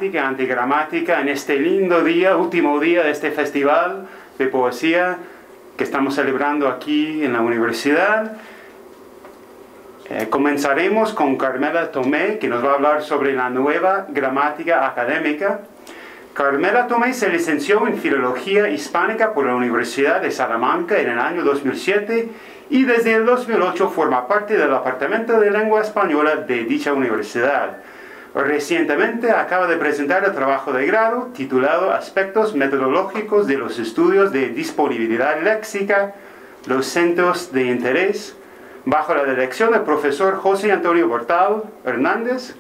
Antigramática en este lindo día, último día de este festival de poesía que estamos celebrando aquí en la universidad. Comenzaremos con Carmela Tomé, que nos va a hablar sobre la nueva gramática académica. Carmela Tomé se licenció en Filología Hispánica por la Universidad de Salamanca en el año 2007 y desde el 2008 forma parte del Departamento de Lengua Española de dicha universidad. Recientemente acaba de presentar el trabajo de grado titulado Aspectos metodológicos de los estudios de disponibilidad léxica, los centros de interés, bajo la dirección del profesor José Antonio Bortal Hernández,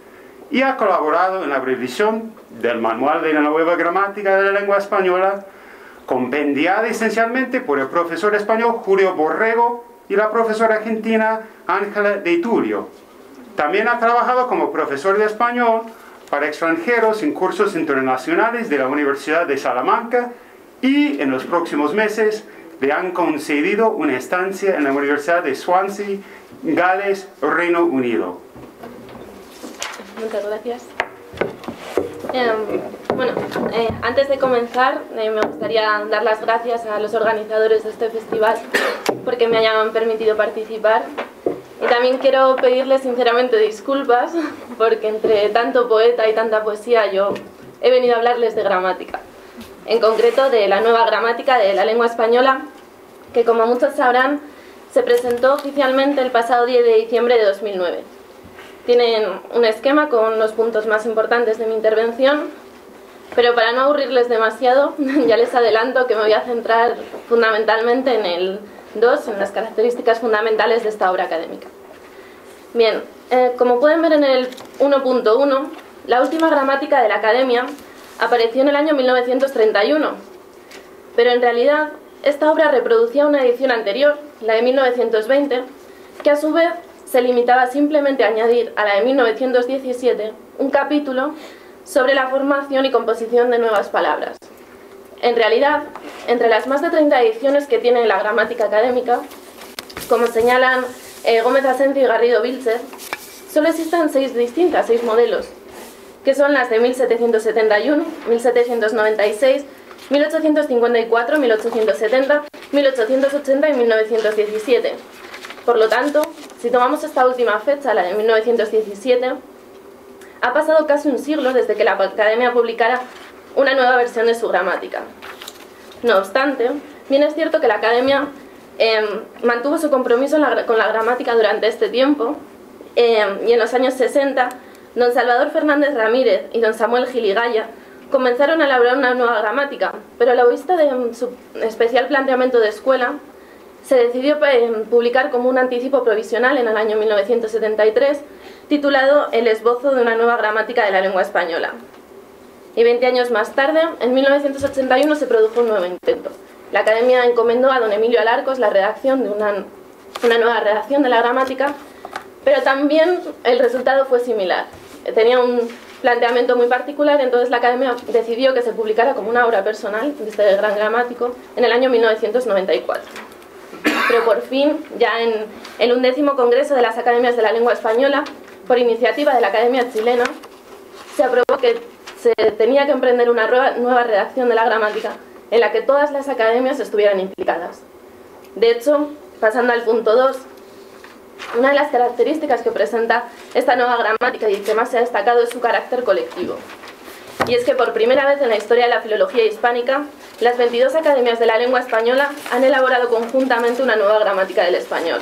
y ha colaborado en la revisión del Manual de la Nueva Gramática de la Lengua Española, compendiada esencialmente por el profesor español Julio Borrego y la profesora argentina Ángela de Tulio. También ha trabajado como profesor de español para extranjeros en cursos internacionales de la Universidad de Salamanca y en los próximos meses le han concedido una estancia en la Universidad de Swansea, Gales, Reino Unido. Muchas gracias. Antes de comenzar, me gustaría dar las gracias a los organizadores de este festival porque me hayan permitido participar. Y también quiero pedirles sinceramente disculpas porque entre tanto poeta y tanta poesía yo he venido a hablarles de gramática. En concreto de la nueva gramática de la lengua española, que como muchos sabrán se presentó oficialmente el pasado 10 de diciembre de 2009. Tienen un esquema con los puntos más importantes de mi intervención, pero para no aburrirles demasiado ya les adelanto que me voy a centrar fundamentalmente en el 2, en las características fundamentales de esta obra académica. Bien, como pueden ver en el 1.1, la última gramática de la Academia apareció en el año 1931, pero en realidad esta obra reproducía una edición anterior, la de 1920, que a su vez se limitaba simplemente a añadir a la de 1917 un capítulo sobre la formación y composición de nuevas palabras. En realidad, entre las más de 30 ediciones que tiene la gramática académica, como señalan Gómez Asencio y Garrido Vilches, solo existen 6 distintas, 6 modelos, que son las de 1771, 1796, 1854, 1870, 1880 y 1917. Por lo tanto, si tomamos esta última fecha, la de 1917, ha pasado casi un siglo desde que la Academia publicara una nueva versión de su gramática. No obstante, bien es cierto que la Academia mantuvo su compromiso con la gramática durante este tiempo y en los años 60, don Salvador Fernández Ramírez y don Samuel Giligaya comenzaron a elaborar una nueva gramática, pero a la vista de su especial planteamiento de escuela, se decidió publicar como un anticipo provisional en el año 1973, titulado El esbozo de una nueva gramática de la lengua española. Y 20 años más tarde, en 1981, se produjo un nuevo intento. La Academia encomendó a don Emilio Alarcos la redacción de una nueva redacción de la gramática, pero también el resultado fue similar. Tenía un planteamiento muy particular, entonces la Academia decidió que se publicara como una obra personal de este gran gramático en el año 1994. Pero por fin, ya en el 11º Congreso de las Academias de la Lengua Española, por iniciativa de la Academia Chilena, se aprobó que se tenía que emprender una nueva redacción de la gramática en la que todas las academias estuvieran implicadas. De hecho, pasando al punto 2, una de las características que presenta esta nueva gramática y que más se ha destacado es su carácter colectivo. Y es que por primera vez en la historia de la filología hispánica, las 22 academias de la lengua española han elaborado conjuntamente una nueva gramática del español.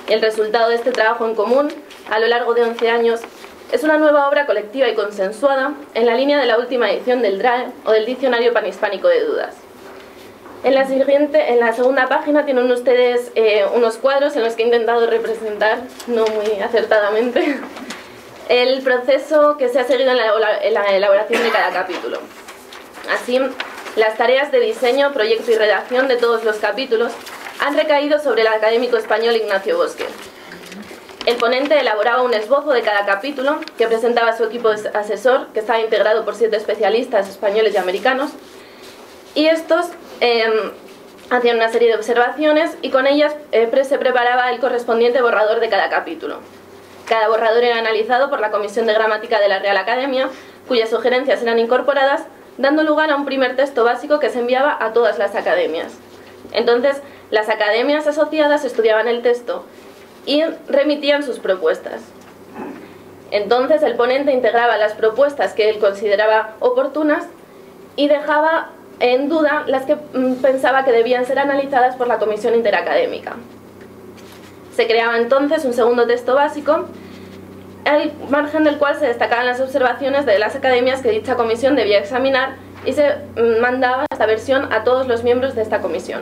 Y el resultado de este trabajo en común, a lo largo de 11 años, es una nueva obra colectiva y consensuada en la línea de la última edición del DRAE o del Diccionario Panhispánico de Dudas. En la segunda página tienen ustedes unos cuadros en los que he intentado representar, no muy acertadamente, el proceso que se ha seguido en la elaboración de cada capítulo. Así, las tareas de diseño, proyecto y redacción de todos los capítulos han recaído sobre el académico español Ignacio Bosque. El ponente elaboraba un esbozo de cada capítulo que presentaba a su equipo asesor, que estaba integrado por 7 especialistas españoles y americanos, y estos hacían una serie de observaciones y con ellas se preparaba el correspondiente borrador de cada capítulo. Cada borrador era analizado por la Comisión de Gramática de la Real Academia cuyas sugerencias eran incorporadas, dando lugar a un primer texto básico que se enviaba a todas las academias. Entonces, las academias asociadas estudiaban el texto y remitían sus propuestas. Entonces, el ponente integraba las propuestas que él consideraba oportunas y dejaba en duda las que pensaba que debían ser analizadas por la comisión interacadémica. Se creaba entonces un segundo texto básico, al margen del cual se destacaban las observaciones de las academias que dicha comisión debía examinar, y se mandaba esta versión a todos los miembros de esta comisión.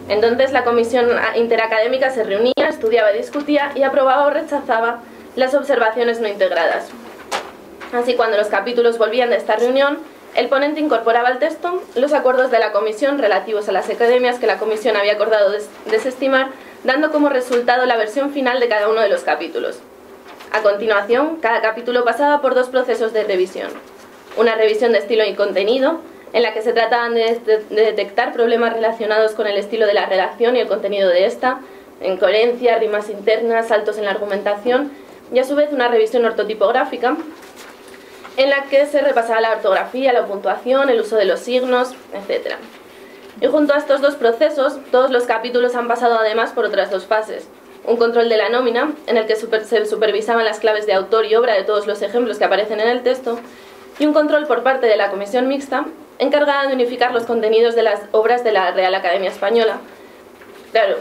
Entonces la comisión interacadémica se reunía, estudiaba y discutía y aprobaba o rechazaba las observaciones no integradas. Así, cuando los capítulos volvían de esta reunión, el ponente incorporaba al texto los acuerdos de la comisión relativos a las academias que la comisión había acordado desestimar, dando como resultado la versión final de cada uno de los capítulos. A continuación, cada capítulo pasaba por dos procesos de revisión. Una revisión de estilo y contenido, en la que se trataban de detectar problemas relacionados con el estilo de la redacción y el contenido de esta, incoherencia, rimas internas, saltos en la argumentación, y a su vez una revisión ortotipográfica, en la que se repasaba la ortografía, la puntuación, el uso de los signos, etc. Y junto a estos dos procesos, todos los capítulos han pasado además por otras dos fases. Un control de la nómina, en el que se supervisaban las claves de autor y obra de todos los ejemplos que aparecen en el texto, y un control por parte de la comisión mixta, encargada de unificar los contenidos de las obras de la Real Academia Española. Claro,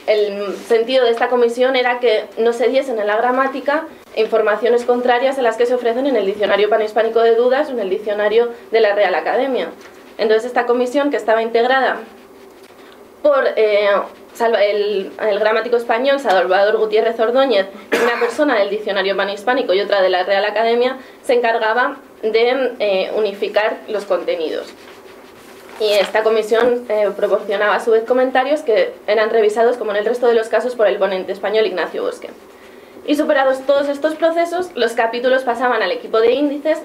el sentido de esta comisión era que no se diesen en la gramática informaciones contrarias a las que se ofrecen en el Diccionario Panhispánico de Dudas o en el Diccionario de la Real Academia. Entonces, esta comisión, que estaba integrada por el gramático español Salvador Gutiérrez Ordóñez, una persona del Diccionario Panhispánico y otra de la Real Academia, se encargaba de unificar los contenidos. Y esta comisión proporcionaba a su vez comentarios que eran revisados, como en el resto de los casos, por el ponente español Ignacio Bosque. Y superados todos estos procesos, los capítulos pasaban al equipo de índices,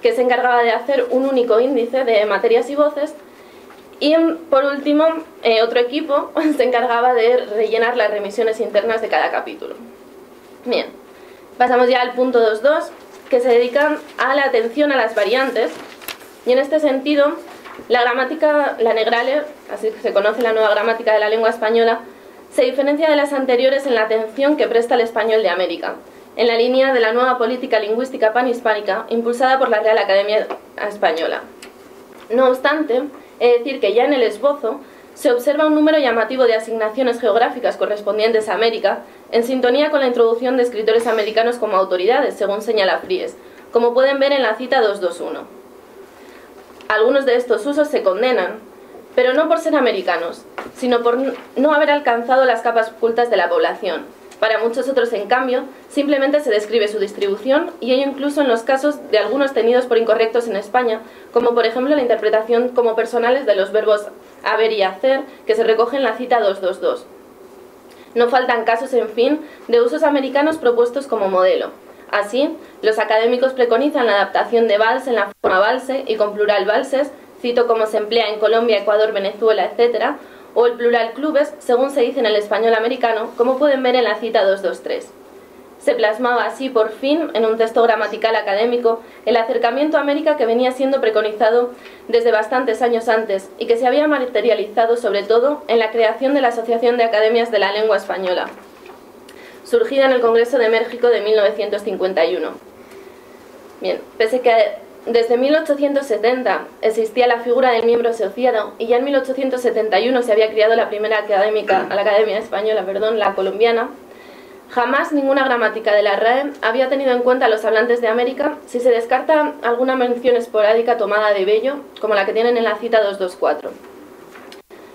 que se encargaba de hacer un único índice de materias y voces, y por último, otro equipo se encargaba de rellenar las remisiones internas de cada capítulo. Bien, pasamos ya al punto 2.2, que se dedican a la atención a las variantes, y en este sentido, la gramática, la Negrale, así que se conoce la nueva gramática de la lengua española, se diferencia de las anteriores en la atención que presta al español de América, en la línea de la nueva política lingüística panhispánica impulsada por la Real Academia Española. No obstante, he de decir que ya en el esbozo se observa un número llamativo de asignaciones geográficas correspondientes a América, en sintonía con la introducción de escritores americanos como autoridades, según señala Fries, como pueden ver en la cita 221. Algunos de estos usos se condenan, pero no por ser americanos, sino por no haber alcanzado las capas ocultas de la población. Para muchos otros, en cambio, simplemente se describe su distribución, y ello incluso en los casos de algunos tenidos por incorrectos en España, como por ejemplo la interpretación como personales de los verbos haber y hacer, que se recoge en la cita 222. No faltan casos, en fin, de usos americanos propuestos como modelo. Así, los académicos preconizan la adaptación de vals en la forma valse y con plural valses, cito como se emplea en Colombia, Ecuador, Venezuela, etc., o el plural clubes, según se dice en el español americano, como pueden ver en la cita 223. Se plasmaba así, por fin, en un texto gramatical académico, el acercamiento a América que venía siendo preconizado desde bastantes años antes y que se había materializado sobre todo en la creación de la Asociación de Academias de la Lengua Española, surgida en el Congreso de México de 1951. Bien, pese que desde 1870 existía la figura del miembro asociado y ya en 1871 se había creado la primera Academia Española, la colombiana, jamás ninguna gramática de la RAE había tenido en cuenta a los hablantes de América, si se descarta alguna mención esporádica tomada de Bello, como la que tienen en la cita 224.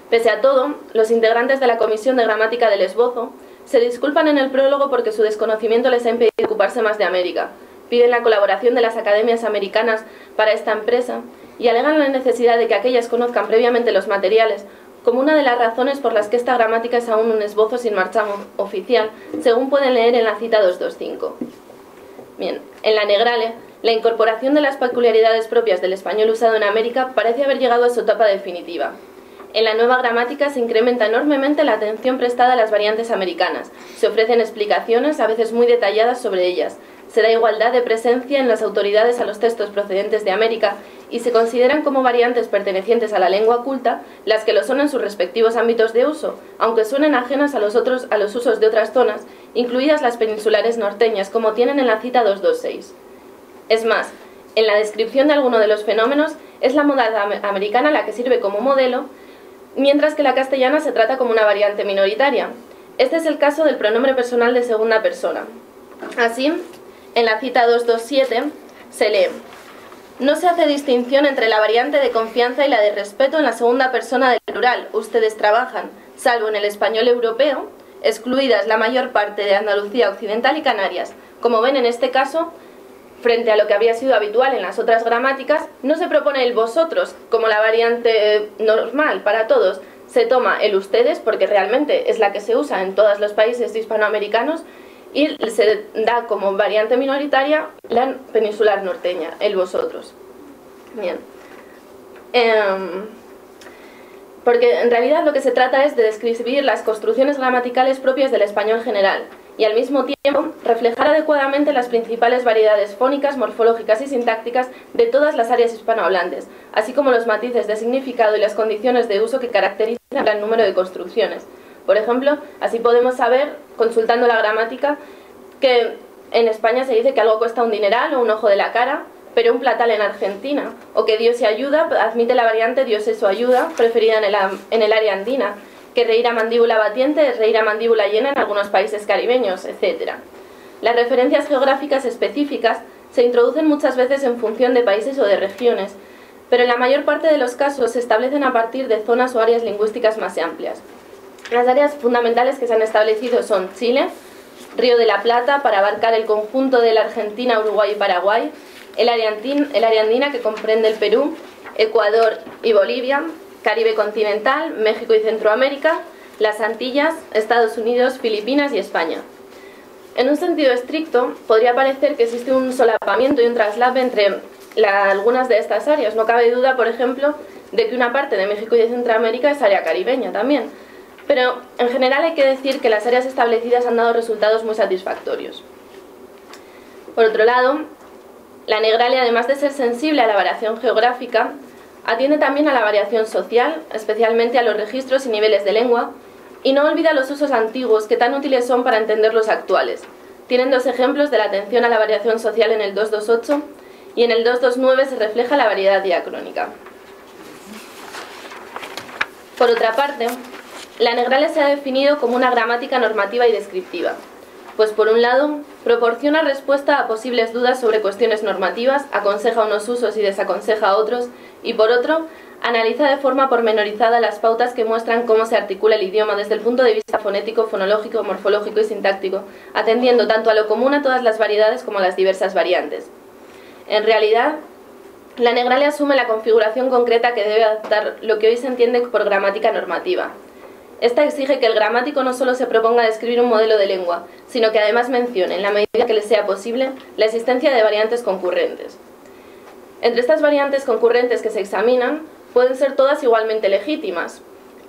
Pese a todo, los integrantes de la Comisión de Gramática del Esbozo se disculpan en el prólogo porque su desconocimiento les ha impedido ocuparse más de América, piden la colaboración de las academias americanas para esta empresa y alegan la necesidad de que aquellas conozcan previamente los materiales como una de las razones por las que esta gramática es aún un esbozo sin marcha oficial, según pueden leer en la cita 225. Bien, en la Negrale, la incorporación de las peculiaridades propias del español usado en América parece haber llegado a su etapa definitiva. En la nueva gramática se incrementa enormemente la atención prestada a las variantes americanas, se ofrecen explicaciones, a veces muy detalladas, sobre ellas, se da igualdad de presencia en las autoridades a los textos procedentes de América y se consideran como variantes pertenecientes a la lengua culta las que lo son en sus respectivos ámbitos de uso, aunque suenen ajenas a los usos de otras zonas, incluidas las peninsulares norteñas, como tienen en la cita 226. Es más, en la descripción de alguno de los fenómenos, es la modalidad americana la que sirve como modelo, mientras que la castellana se trata como una variante minoritaria. Este es el caso del pronombre personal de segunda persona. Así, en la cita 227 se lee: no se hace distinción entre la variante de confianza y la de respeto en la segunda persona del plural. Ustedes trabajan, salvo en el español europeo, excluidas la mayor parte de Andalucía Occidental y Canarias. Como ven, en este caso, frente a lo que había sido habitual en las otras gramáticas, no se propone el vosotros como la variante normal para todos. Se toma el ustedes, porque realmente es la que se usa en todos los países hispanoamericanos, y se da como variante minoritaria la peninsular norteña, el vosotros. Bien. Porque en realidad lo que se trata es de describir las construcciones gramaticales propias del español general y al mismo tiempo reflejar adecuadamente las principales variedades fónicas, morfológicas y sintácticas de todas las áreas hispanohablantes, así como los matices de significado y las condiciones de uso que caracterizan el gran número de construcciones. Por ejemplo, así podemos saber, consultando la gramática, que en España se dice que algo cuesta un dineral o un ojo de la cara, pero un platal en Argentina, o que Dios se ayuda admite la variante Dios es su ayuda, preferida en el área andina, que reír a mandíbula batiente es reír a mandíbula llena en algunos países caribeños, etc. Las referencias geográficas específicas se introducen muchas veces en función de países o de regiones, pero en la mayor parte de los casos se establecen a partir de zonas o áreas lingüísticas más amplias. Las áreas fundamentales que se han establecido son Chile, Río de la Plata, para abarcar el conjunto de la Argentina, Uruguay y Paraguay, el área andina, que comprende el Perú, Ecuador y Bolivia, Caribe continental, México y Centroamérica, las Antillas, Estados Unidos, Filipinas y España. En un sentido estricto, podría parecer que existe un solapamiento y un traslape entre algunas de estas áreas. No cabe duda, por ejemplo, de que una parte de México y de Centroamérica es área caribeña también. Pero en general hay que decir que las áreas establecidas han dado resultados muy satisfactorios. Por otro lado, la Negralia, además de ser sensible a la variación geográfica, atiende también a la variación social, especialmente a los registros y niveles de lengua, y no olvida los usos antiguos que tan útiles son para entender los actuales. Tienen dos ejemplos de la atención a la variación social en el 228 y en el 229 se refleja la variedad diacrónica. Por otra parte, la Negralia se ha definido como una gramática normativa y descriptiva, pues por un lado, proporciona respuesta a posibles dudas sobre cuestiones normativas, aconseja unos usos y desaconseja a otros, y por otro, analiza de forma pormenorizada las pautas que muestran cómo se articula el idioma desde el punto de vista fonético, fonológico, morfológico y sintáctico, atendiendo tanto a lo común a todas las variedades como a las diversas variantes. En realidad, la Negralia asume la configuración concreta que debe adaptar lo que hoy se entiende por gramática normativa. Esta exige que el gramático no solo se proponga describir un modelo de lengua, sino que además mencione, en la medida que le sea posible, la existencia de variantes concurrentes. Entre estas variantes concurrentes que se examinan, pueden ser todas igualmente legítimas.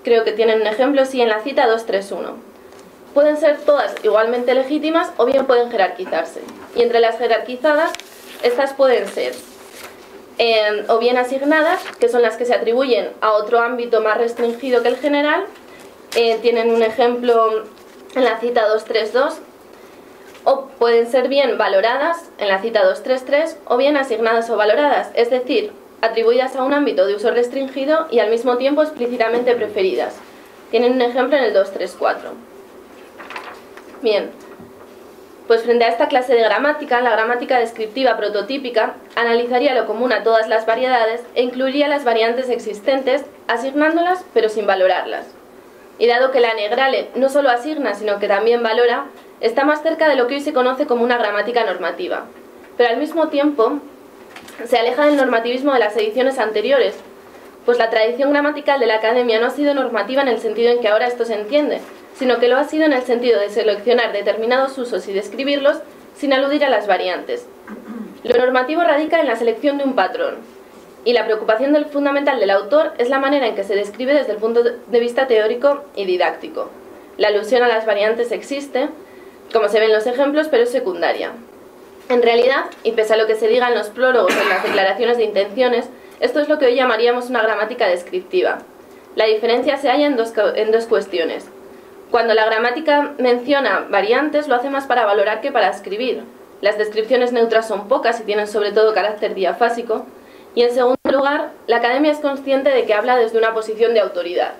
Creo que tienen un ejemplo, sí, en la cita 231. Pueden ser todas igualmente legítimas o bien pueden jerarquizarse. Y entre las jerarquizadas, estas pueden ser o bien asignadas, que son las que se atribuyen a otro ámbito más restringido que el general. Tienen un ejemplo en la cita 232, o pueden ser bien valoradas en la cita 233, o bien asignadas o valoradas, es decir, atribuidas a un ámbito de uso restringido y al mismo tiempo explícitamente preferidas. Tienen un ejemplo en el 234. Bien, pues frente a esta clase de gramática, la gramática descriptiva prototípica analizaría lo común a todas las variedades e incluiría las variantes existentes, asignándolas pero sin valorarlas. Y dado que la Negrale no solo asigna, sino que también valora, está más cerca de lo que hoy se conoce como una gramática normativa. Pero al mismo tiempo, se aleja del normativismo de las ediciones anteriores, pues la tradición gramatical de la Academia no ha sido normativa en el sentido en que ahora esto se entiende, sino que lo ha sido en el sentido de seleccionar determinados usos y describirlos sin aludir a las variantes. Lo normativo radica en la selección de un patrón, y la preocupación fundamental del autor es la manera en que se describe desde el punto de vista teórico y didáctico. La alusión a las variantes existe, como se ve en los ejemplos, pero es secundaria. En realidad, y pese a lo que se diga en los prólogos o en las declaraciones de intenciones, esto es lo que hoy llamaríamos una gramática descriptiva. La diferencia se halla en dos cuestiones. Cuando la gramática menciona variantes, lo hace más para valorar que para escribir. Las descripciones neutras son pocas y tienen sobre todo carácter diafásico. Y en segundo lugar, la Academia es consciente de que habla desde una posición de autoridad.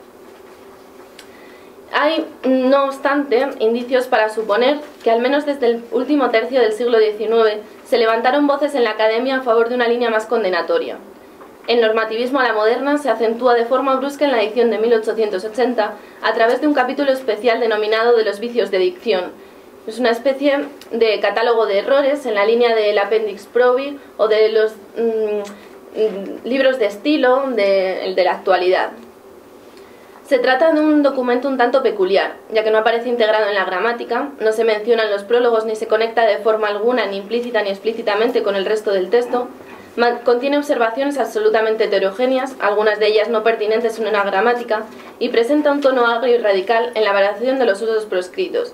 Hay, no obstante, indicios para suponer que al menos desde el último tercio del siglo XIX se levantaron voces en la Academia a favor de una línea más condenatoria. El normativismo a la moderna se acentúa de forma brusca en la edición de 1880 a través de un capítulo especial denominado de los vicios de dicción. Es una especie de catálogo de errores en la línea del Appendix Probi o de los libros de estilo de la actualidad. Se trata de un documento un tanto peculiar, ya que no aparece integrado en la gramática, no se mencionan los prólogos ni se conecta de forma alguna, ni implícita ni explícitamente, con el resto del texto. Contiene observaciones absolutamente heterogéneas, algunas de ellas no pertinentes en una gramática, y presenta un tono agrio y radical en la variación de los usos proscritos.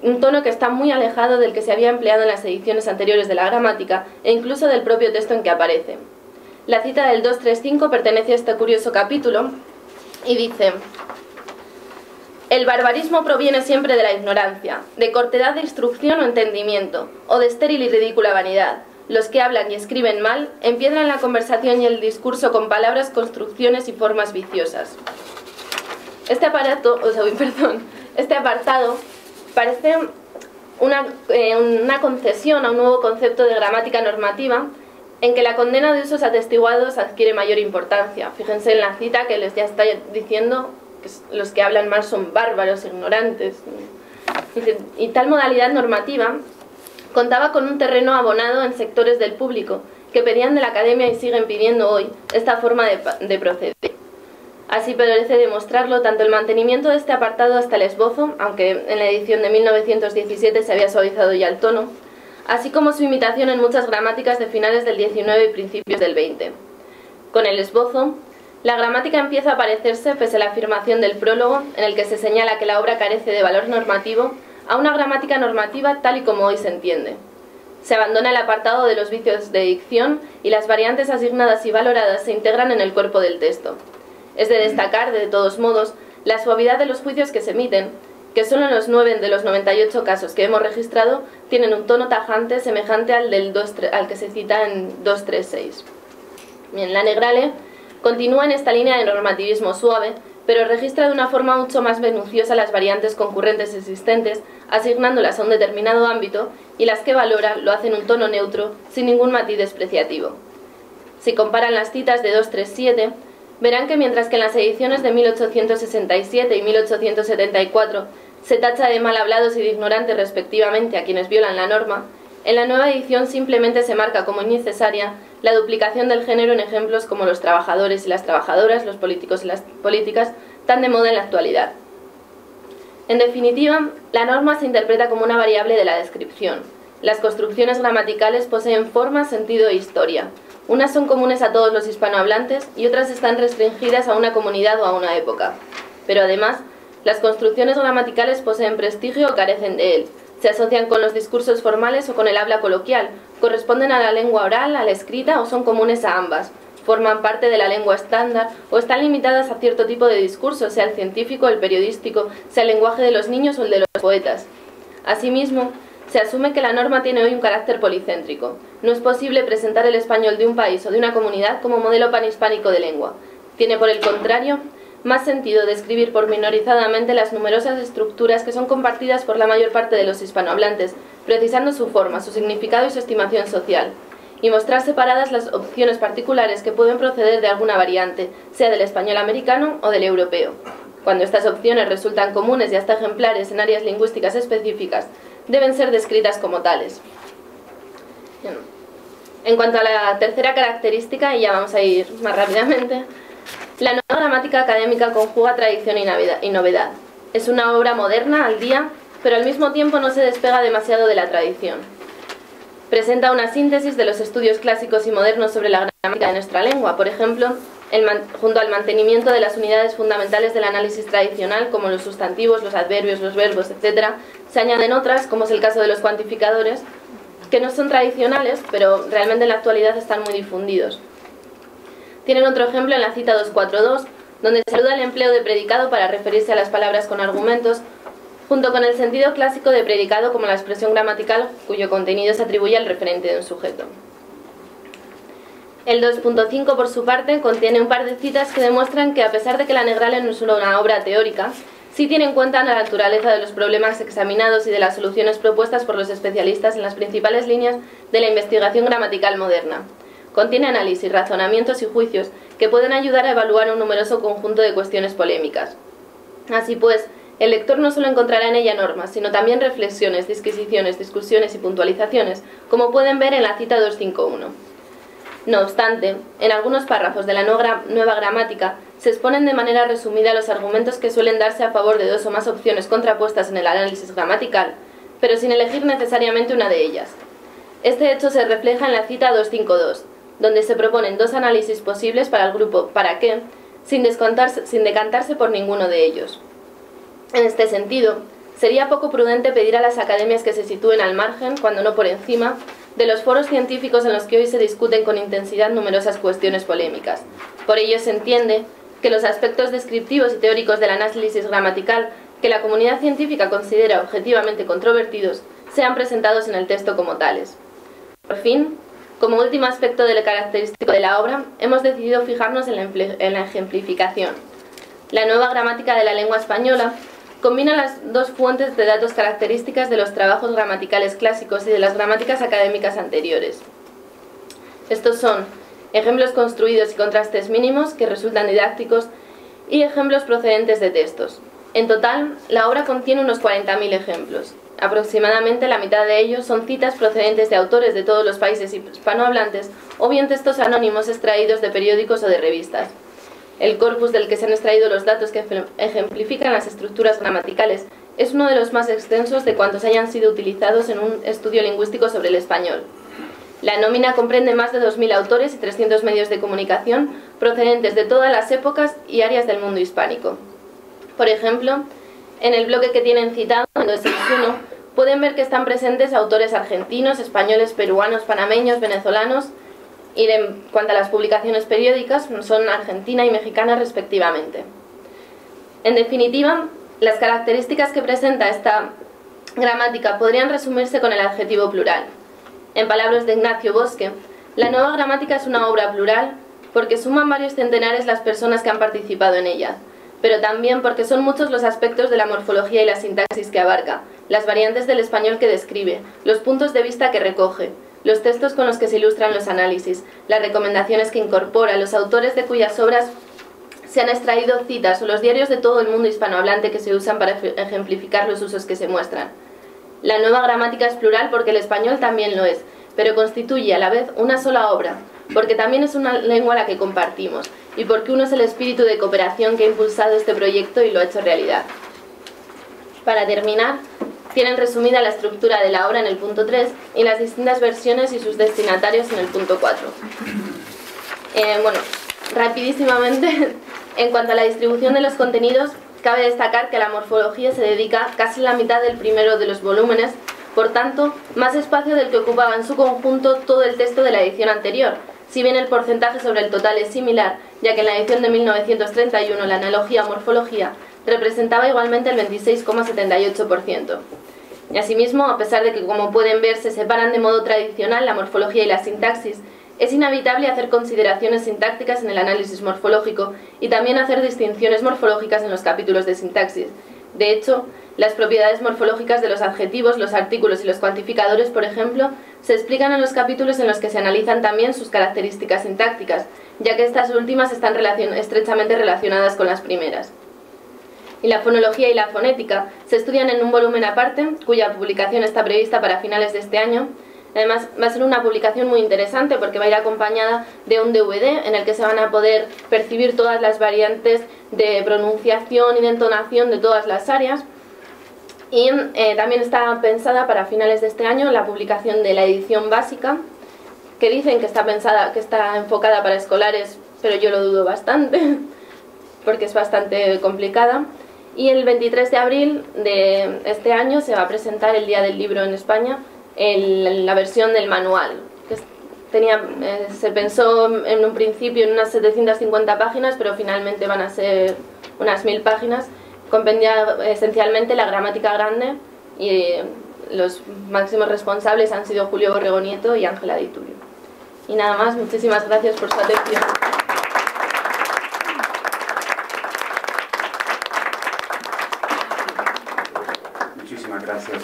Un tono que está muy alejado del que se había empleado en las ediciones anteriores de la gramática e incluso del propio texto en que aparece. La cita del 235 pertenece a este curioso capítulo y dice: el barbarismo proviene siempre de la ignorancia, de cortedad de instrucción o entendimiento, o de estéril y ridícula vanidad. Los que hablan y escriben mal empiedran la conversación y el discurso con palabras, construcciones y formas viciosas. Este apartado parece una concesión a un nuevo concepto de gramática normativa en que la condena de usos atestiguados adquiere mayor importancia. Fíjense en la cita que les ya está diciendo que los que hablan mal son bárbaros, ignorantes. Y tal modalidad normativa contaba con un terreno abonado en sectores del público que pedían de la Academia y siguen pidiendo hoy esta forma de proceder. Así parece demostrarlo tanto el mantenimiento de este apartado hasta el esbozo, aunque en la edición de 1917 se había suavizado ya el tono, así como su imitación en muchas gramáticas de finales del XIX y principios del XX. Con el esbozo, la gramática empieza a parecerse, pese a la afirmación del prólogo, en el que se señala que la obra carece de valor normativo, a una gramática normativa tal y como hoy se entiende. Se abandona el apartado de los vicios de dicción y las variantes asignadas y valoradas se integran en el cuerpo del texto. Es de destacar, de todos modos, la suavidad de los juicios que se emiten, que solo en los 9 de los 98 casos que hemos registrado tienen un tono tajante semejante al que se cita en 236. Bien, la Negrale continúa en esta línea de normativismo suave, pero registra de una forma mucho más minuciosa las variantes concurrentes existentes, asignándolas a un determinado ámbito, y las que valora lo hace en un tono neutro, sin ningún matiz despreciativo. Si comparan las citas de 237, verán que mientras que en las ediciones de 1867 y 1874 se tacha de mal hablados y de ignorantes respectivamente a quienes violan la norma, en la nueva edición simplemente se marca como innecesaria la duplicación del género en ejemplos como los trabajadores y las trabajadoras, los políticos y las políticas, tan de moda en la actualidad. En definitiva, la norma se interpreta como una variable de la descripción. Las construcciones gramaticales poseen forma, sentido e historia. Unas son comunes a todos los hispanohablantes y otras están restringidas a una comunidad o a una época. Pero además, las construcciones gramaticales poseen prestigio o carecen de él. Se asocian con los discursos formales o con el habla coloquial, corresponden a la lengua oral, a la escrita o son comunes a ambas. Forman parte de la lengua estándar o están limitadas a cierto tipo de discurso, sea el científico, el periodístico, sea el lenguaje de los niños o el de los poetas. Asimismo, se asume que la norma tiene hoy un carácter policéntrico. No es posible presentar el español de un país o de una comunidad como modelo panhispánico de lengua. Tiene, por el contrario, más sentido describir pormenorizadamente las numerosas estructuras que son compartidas por la mayor parte de los hispanohablantes, precisando su forma, su significado y su estimación social, y mostrar separadas las opciones particulares que pueden proceder de alguna variante, sea del español americano o del europeo. Cuando estas opciones resultan comunes y hasta ejemplares en áreas lingüísticas específicas, deben ser descritas como tales. En cuanto a la tercera característica, y ya vamos a ir más rápidamente, la nueva gramática académica conjuga tradición y novedad. Es una obra moderna, al día, pero al mismo tiempo no se despega demasiado de la tradición. Presenta una síntesis de los estudios clásicos y modernos sobre la gramática de nuestra lengua, por ejemplo, junto al mantenimiento de las unidades fundamentales del análisis tradicional, como los sustantivos, los adverbios, los verbos, etc., se añaden otras, como es el caso de los cuantificadores, que no son tradicionales, pero realmente en la actualidad están muy difundidos. Tienen otro ejemplo en la cita 242, donde se saluda el empleo de predicado para referirse a las palabras con argumentos, junto con el sentido clásico de predicado como la expresión gramatical cuyo contenido se atribuye al referente de un sujeto. El 2.5, por su parte, contiene un par de citas que demuestran que, a pesar de que la Negrales no es solo una obra teórica, sí tiene en cuenta la naturaleza de los problemas examinados y de las soluciones propuestas por los especialistas en las principales líneas de la investigación gramatical moderna. Contiene análisis, razonamientos y juicios que pueden ayudar a evaluar un numeroso conjunto de cuestiones polémicas. Así pues, el lector no solo encontrará en ella normas, sino también reflexiones, disquisiciones, discusiones y puntualizaciones, como pueden ver en la cita 251. No obstante, en algunos párrafos de la nueva gramática se exponen de manera resumida los argumentos que suelen darse a favor de dos o más opciones contrapuestas en el análisis gramatical, pero sin elegir necesariamente una de ellas. Este hecho se refleja en la cita 252, donde se proponen dos análisis posibles para el grupo ¿para qué?, sin decantarse por ninguno de ellos. En este sentido, sería poco prudente pedir a las academias que se sitúen al margen, cuando no por encima, de los foros científicos en los que hoy se discuten con intensidad numerosas cuestiones polémicas. Por ello se entiende que los aspectos descriptivos y teóricos del análisis gramatical que la comunidad científica considera objetivamente controvertidos sean presentados en el texto como tales. Por fin, como último aspecto del característico de la obra, hemos decidido fijarnos en la ejemplificación. La nueva gramática de la lengua española combina las dos fuentes de datos características de los trabajos gramaticales clásicos y de las gramáticas académicas anteriores. Estos son ejemplos construidos y contrastes mínimos que resultan didácticos y ejemplos procedentes de textos. En total, la obra contiene unos 40.000 ejemplos. Aproximadamente la mitad de ellos son citas procedentes de autores de todos los países hispanohablantes o bien textos anónimos extraídos de periódicos o de revistas. El corpus del que se han extraído los datos que ejemplifican las estructuras gramaticales es uno de los más extensos de cuantos hayan sido utilizados en un estudio lingüístico sobre el español. La nómina comprende más de 2.000 autores y 300 medios de comunicación procedentes de todas las épocas y áreas del mundo hispánico. Por ejemplo, en el bloque que tienen citado, en 261, pueden ver que están presentes autores argentinos, españoles, peruanos, panameños, venezolanos, y en cuanto a las publicaciones periódicas, son argentina y mexicana respectivamente. En definitiva, las características que presenta esta gramática podrían resumirse con el adjetivo plural. En palabras de Ignacio Bosque, la nueva gramática es una obra plural porque suman varios centenares las personas que han participado en ella, pero también porque son muchos los aspectos de la morfología y la sintaxis que abarca, las variantes del español que describe, los puntos de vista que recoge, los textos con los que se ilustran los análisis, las recomendaciones que incorpora, los autores de cuyas obras se han extraído citas o los diarios de todo el mundo hispanohablante que se usan para ejemplificar los usos que se muestran. La nueva gramática es plural porque el español también lo es, pero constituye a la vez una sola obra, porque también es una lengua a la que compartimos y porque uno es el espíritu de cooperación que ha impulsado este proyecto y lo ha hecho realidad. Para terminar, tienen resumida la estructura de la obra en el punto 3 y las distintas versiones y sus destinatarios en el punto 4. Rapidísimamente, en cuanto a la distribución de los contenidos, cabe destacar que a la morfología se dedica casi la mitad del primero de los volúmenes, por tanto, más espacio del que ocupaba en su conjunto todo el texto de la edición anterior, si bien el porcentaje sobre el total es similar, ya que en la edición de 1931 la analogía o morfología representaba igualmente el 26,78%. Y asimismo, a pesar de que, como pueden ver, se separan de modo tradicional la morfología y la sintaxis, es inevitable hacer consideraciones sintácticas en el análisis morfológico y también hacer distinciones morfológicas en los capítulos de sintaxis. De hecho, las propiedades morfológicas de los adjetivos, los artículos y los cuantificadores, por ejemplo, se explican en los capítulos en los que se analizan también sus características sintácticas, ya que estas últimas están estrechamente relacionadas con las primeras. Y la fonología y la fonética se estudian en un volumen aparte, cuya publicación está prevista para finales de este año. Además, va a ser una publicación muy interesante porque va a ir acompañada de un DVD en el que se van a poder percibir todas las variantes de pronunciación y de entonación de todas las áreas. Y también está pensada para finales de este año la publicación de la edición básica, que dicen que está enfocada para escolares, pero yo lo dudo bastante, porque es bastante complicada. Y el 23 de abril de este año se va a presentar el Día del Libro en España, la versión del manual. Se pensó en un principio en unas 750 páginas, pero finalmente van a ser unas 1000 páginas. Compendia esencialmente la gramática grande y los máximos responsables han sido Julio Borrego Nieto y Ángela Di Tulio. Y nada más, muchísimas gracias por su atención. Muchísimas gracias.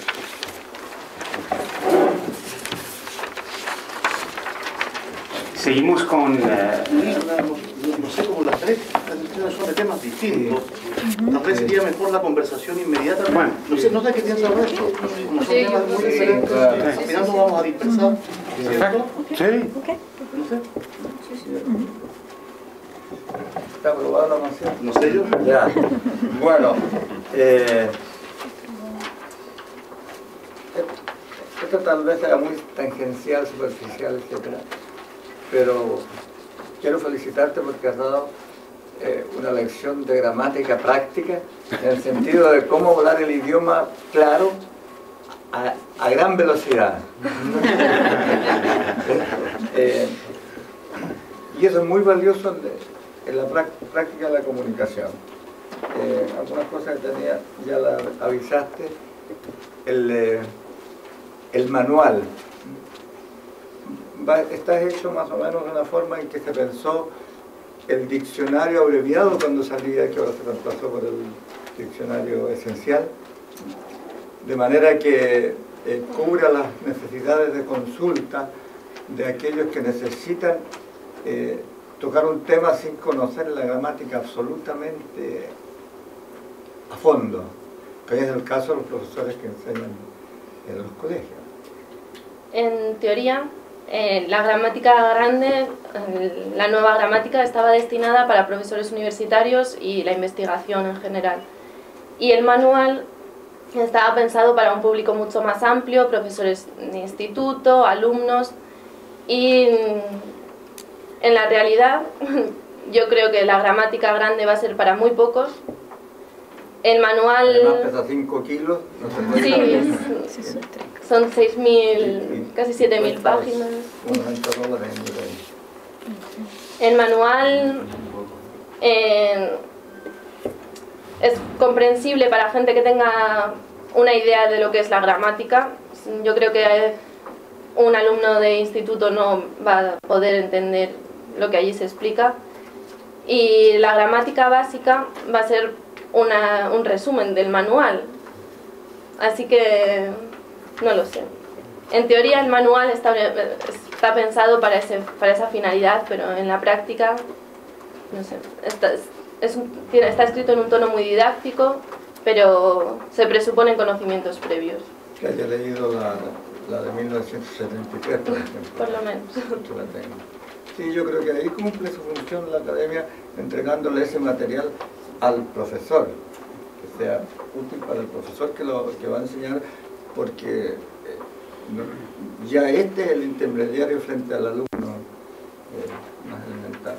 Seguimos con... No sé, como las tres son de temas distintos. Tal vez sería mejor la conversación inmediata. Bueno. No sé qué piensa el resto. Como son temas muy diferentes, al final nos vamos a dispersar. ¿Cierto? Sí. No sé. ¿Está aprobada la moción? No sé yo. Ya. Bueno, esto tal vez sea muy tangencial, superficial, etc. Pero quiero felicitarte porque has dado una lección de gramática práctica en el sentido de cómo hablar el idioma claro a gran velocidad. Y eso es muy valioso en la práctica de la comunicación. Algunas cosas que tenía, ya las avisaste. El manual está hecho más o menos de una forma en que se pensó el diccionario abreviado cuando salía, que ahora se reemplazó por el diccionario esencial, de manera que cubra las necesidades de consulta de aquellos que necesitan tocar un tema sin conocer la gramática absolutamente a fondo, que es el caso de los profesores que enseñan en los colegios. En teoría, la gramática grande, la nueva gramática, estaba destinada para profesores universitarios y la investigación en general. Y el manual estaba pensado para un público mucho más amplio, profesores de instituto, alumnos, y en la realidad yo creo que la gramática grande va a ser para muy pocos. El manual... Además pesa 5 kilos, no se puede sí, son 6.000, casi 7.000 páginas. El manual es comprensible para gente que tenga una idea de lo que es la gramática. Yo creo que un alumno de instituto no va a poder entender lo que allí se explica. Y la gramática básica va a ser un resumen del manual. Así que no lo sé. En teoría el manual está pensado para esa finalidad, pero en la práctica, no sé, está escrito en un tono muy didáctico, pero se presuponen conocimientos previos. Que haya leído la de 1973, por ejemplo. Por lo menos. Yo la tengo. Sí, yo creo que ahí cumple su función la academia entregándole ese material al profesor, que sea útil para el profesor que va a enseñar, porque ya este es el intermediario frente al alumno más elemental.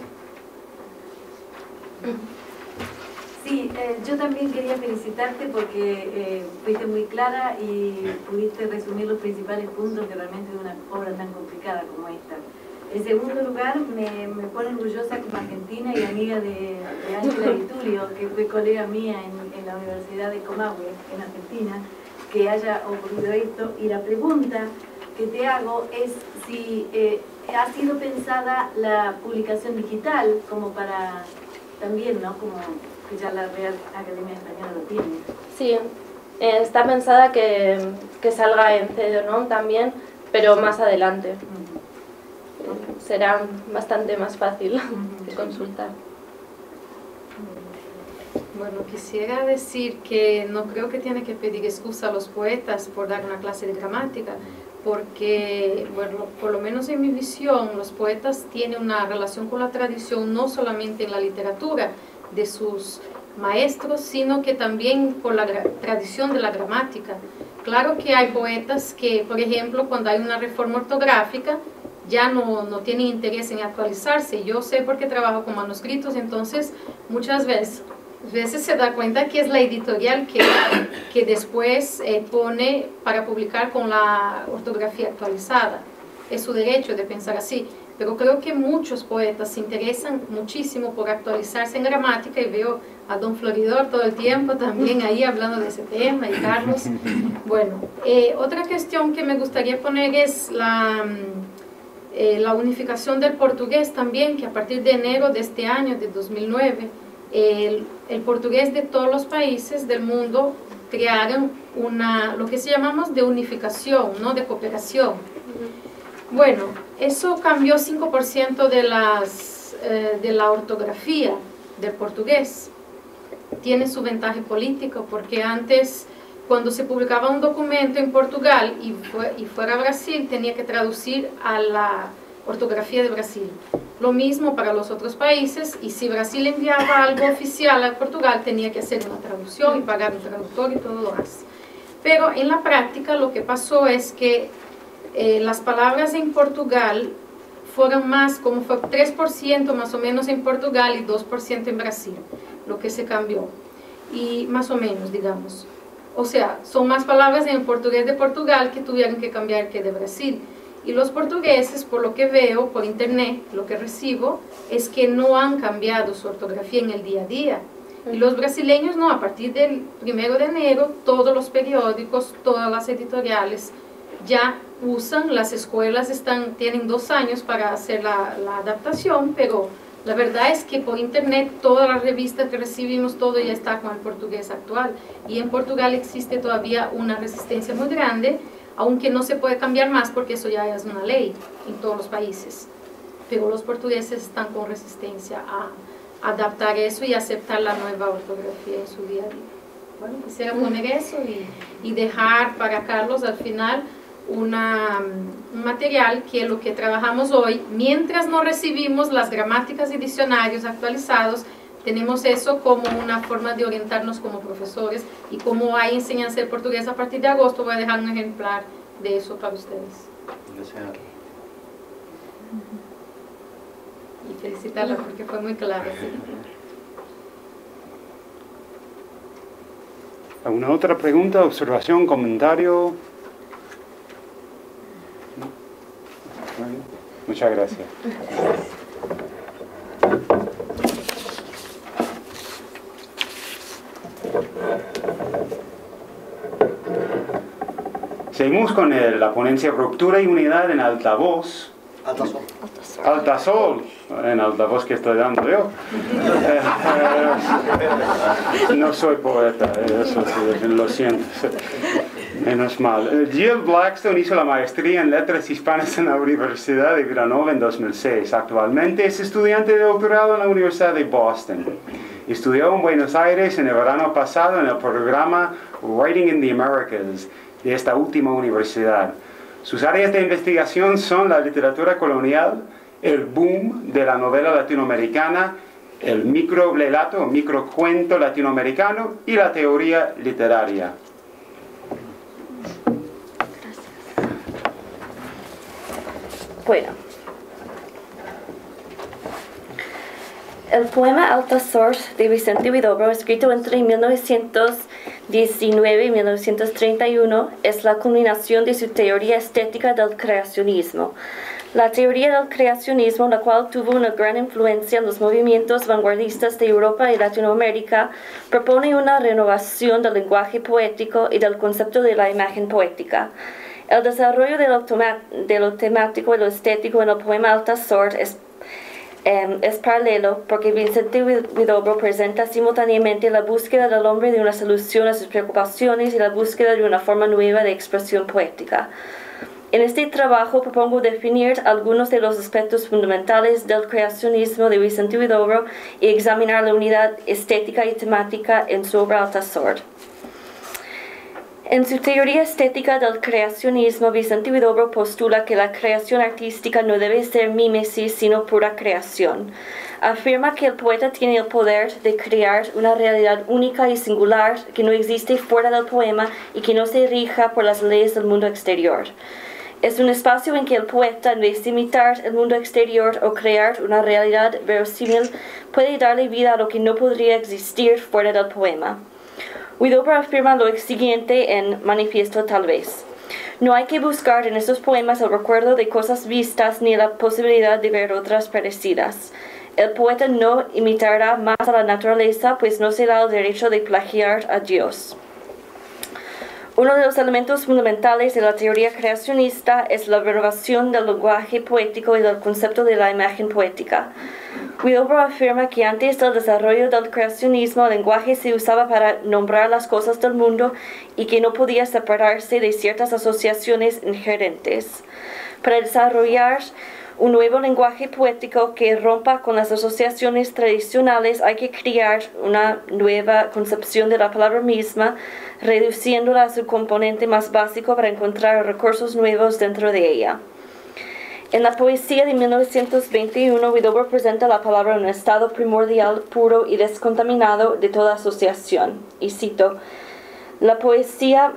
Sí, yo también quería felicitarte porque fuiste muy clara y pudiste resumir los principales puntos de realmente de una obra tan complicada como esta. En segundo lugar, me pone orgullosa como argentina y amiga de Ángela Di Tulio, que fue colega mía en la Universidad de Comahue, en Argentina, que haya ocurrido esto. Y la pregunta que te hago es si ha sido pensada la publicación digital como para también, ¿no? Como que ya la Real Academia Española lo tiene. Sí, está pensada que salga en CD-ROM también, pero más adelante. Será bastante más fácil de consultar. Bueno, quisiera decir que no creo que tiene que pedir excusa a los poetas por dar una clase de gramática, porque, bueno, por lo menos en mi visión, los poetas tienen una relación con la tradición no solamente en la literatura de sus maestros, sino que también por la tradición de la gramática. Claro que hay poetas que, por ejemplo, cuando hay una reforma ortográfica, ya no tienen interés en actualizarse. Yo sé porque trabajo con manuscritos, entonces muchas veces A veces se da cuenta que es la editorial que después pone para publicar con la ortografía actualizada. Es su derecho de pensar así, pero creo que muchos poetas se interesan muchísimo por actualizarse en gramática, y veo a don Floridor todo el tiempo también ahí hablando de ese tema, y Carlos. Bueno, otra cuestión que me gustaría poner es la unificación del portugués también, que a partir de enero de este año, de 2009, el portugués de todos los países del mundo crearon lo que se llamamos de unificación, ¿no? De cooperación. Bueno, eso cambió 5% de la ortografía del portugués. Tiene su ventaja política, porque antes, cuando se publicaba un documento en Portugal y fuera a Brasil, tenía que traducir a la ortografía de Brasil. Lo mismo para los otros países, y si Brasil enviaba algo oficial a Portugal, tenía que hacer una traducción y pagar un traductor y todo lo demás. Pero en la práctica lo que pasó es que las palabras en Portugal fueron más, como fue 3% más o menos en Portugal y 2% en Brasil, lo que se cambió, y más o menos, digamos. O sea, son más palabras en el portugués de Portugal que tuvieron que cambiar que de Brasil. Y los portugueses, por lo que veo por internet, lo que recibo, es que no han cambiado su ortografía en el día a día. Y los brasileños no, a partir del 1 de enero, todos los periódicos, todas las editoriales ya usan, las escuelas tienen 2 años para hacer la adaptación, pero la verdad es que por internet todas las revistas que recibimos, todo ya está con el portugués actual. Y en Portugal existe todavía una resistencia muy grande, aunque no se puede cambiar más porque eso ya es una ley en todos los países. Pero los portugueses están con resistencia a adaptar eso y aceptar la nueva ortografía en su día a día. Bueno, quisiera poner eso y dejar para Carlos al final un material que es lo que trabajamos hoy. Mientras no recibimos las gramáticas y diccionarios actualizados, tenemos eso como una forma de orientarnos como profesores, y como hay enseñanza de portugués a partir de agosto, voy a dejar un ejemplar de eso para ustedes. Y felicitarla porque fue muy clara. ¿Sí? ¿Alguna otra pregunta, observación, comentario? Muchas gracias. Seguimos con la ponencia Ruptura y Unidad en Altavoz. Altasol. Altasol, en altavoz que estoy dando yo. No soy poeta, eso sí, lo siento. Menos mal. Jill Blackstone hizo la maestría en Letras Hispanas en la Universidad de Villanova en 2006. Actualmente es estudiante de doctorado en la Universidad de Boston. Estudió en Buenos Aires en el verano pasado en el programa Writing in the Americas de esta última universidad. Sus áreas de investigación son la literatura colonial, el boom de la novela latinoamericana, el microrelato o microcuento latinoamericano y la teoría literaria. Bueno, el poema Altazor de Vicente Huidobro, escrito entre 1919 y 1931, es la culminación de su teoría estética del creacionismo. La teoría del creacionismo, la cual tuvo una gran influencia en los movimientos vanguardistas de Europa y Latinoamérica, propone una renovación del lenguaje poético y del concepto de la imagen poética. El desarrollo de lo temático y lo estético en el poema Altazor es paralelo, porque Vicente Huidobro presenta simultáneamente la búsqueda del hombre de una solución a sus preocupaciones y la búsqueda de una forma nueva de expresión poética. En este trabajo propongo definir algunos de los aspectos fundamentales del creacionismo de Vicente Huidobro y examinar la unidad estética y temática en su obra Altazor. En su teoría estética del creacionismo, Vicente Huidobro postula que la creación artística no debe ser mímesis, sino pura creación. Afirma que el poeta tiene el poder de crear una realidad única y singular que no existe fuera del poema y que no se rija por las leyes del mundo exterior. Es un espacio en que el poeta, en vez de imitar el mundo exterior o crear una realidad verosímil, puede darle vida a lo que no podría existir fuera del poema. Huidobro afirma lo siguiente en Manifiesto tal vez. No hay que buscar en estos poemas el recuerdo de cosas vistas ni la posibilidad de ver otras parecidas. El poeta no imitará más a la naturaleza, pues no se da el derecho de plagiar a Dios. Uno de los elementos fundamentales de la teoría creacionista es la renovación del lenguaje poético y del concepto de la imagen poética. Huidobro afirma que antes del desarrollo del creacionismo el lenguaje se usaba para nombrar las cosas del mundo y que no podía separarse de ciertas asociaciones inherentes. Para desarrollar un nuevo lenguaje poético que rompa con las asociaciones tradicionales hay que crear una nueva concepción de la palabra misma, reduciéndola a su componente más básico para encontrar recursos nuevos dentro de ella. En la poesía de 1921, Huidobro presenta la palabra en un estado primordial, puro y descontaminado de toda asociación. Y cito, la poesía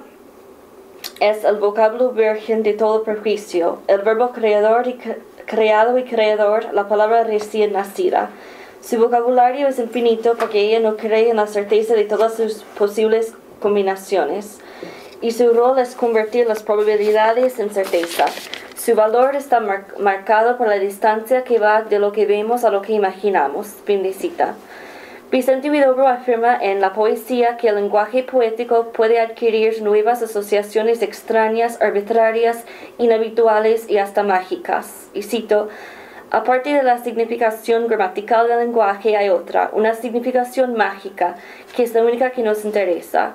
es el vocablo virgen de todo prejuicio, el verbo creador y creado y creador, la palabra recién nacida. Su vocabulario es infinito porque ella no cree en la certeza de todas sus posibles combinaciones. Y su rol es convertir las probabilidades en certeza. Su valor está marcado por la distancia que va de lo que vemos a lo que imaginamos. Fin de cita. Vicente Huidobro afirma en la poesía que el lenguaje poético puede adquirir nuevas asociaciones extrañas, arbitrarias, inhabituales y hasta mágicas. Y cito, aparte de la significación gramatical del lenguaje hay otra, una significación mágica, que es la única que nos interesa.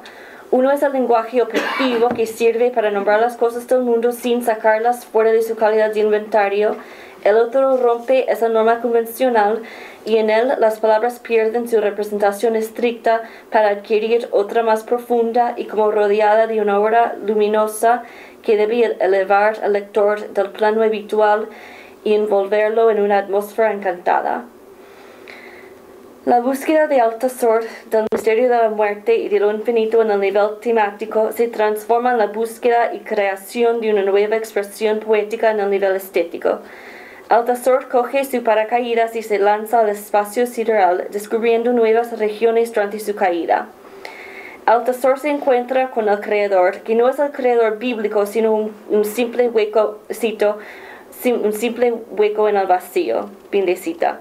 Uno es el lenguaje objetivo que sirve para nombrar las cosas del mundo sin sacarlas fuera de su calidad de inventario. El otro rompe esa norma convencional y en él las palabras pierden su representación estricta para adquirir otra más profunda y como rodeada de una aura luminosa que debe elevar al lector del plano habitual y envolverlo en una atmósfera encantada. La búsqueda de Althusser del misterio de la muerte y de lo infinito en el nivel temático se transforma en la búsqueda y creación de una nueva expresión poética en el nivel estético. Althusser coge su paracaídas y se lanza al espacio sideral, descubriendo nuevas regiones durante su caída. Althusser se encuentra con el Creador, que no es el Creador bíblico, sino un simple hueco, cito, un simple hueco en el vacío. Fin de cita.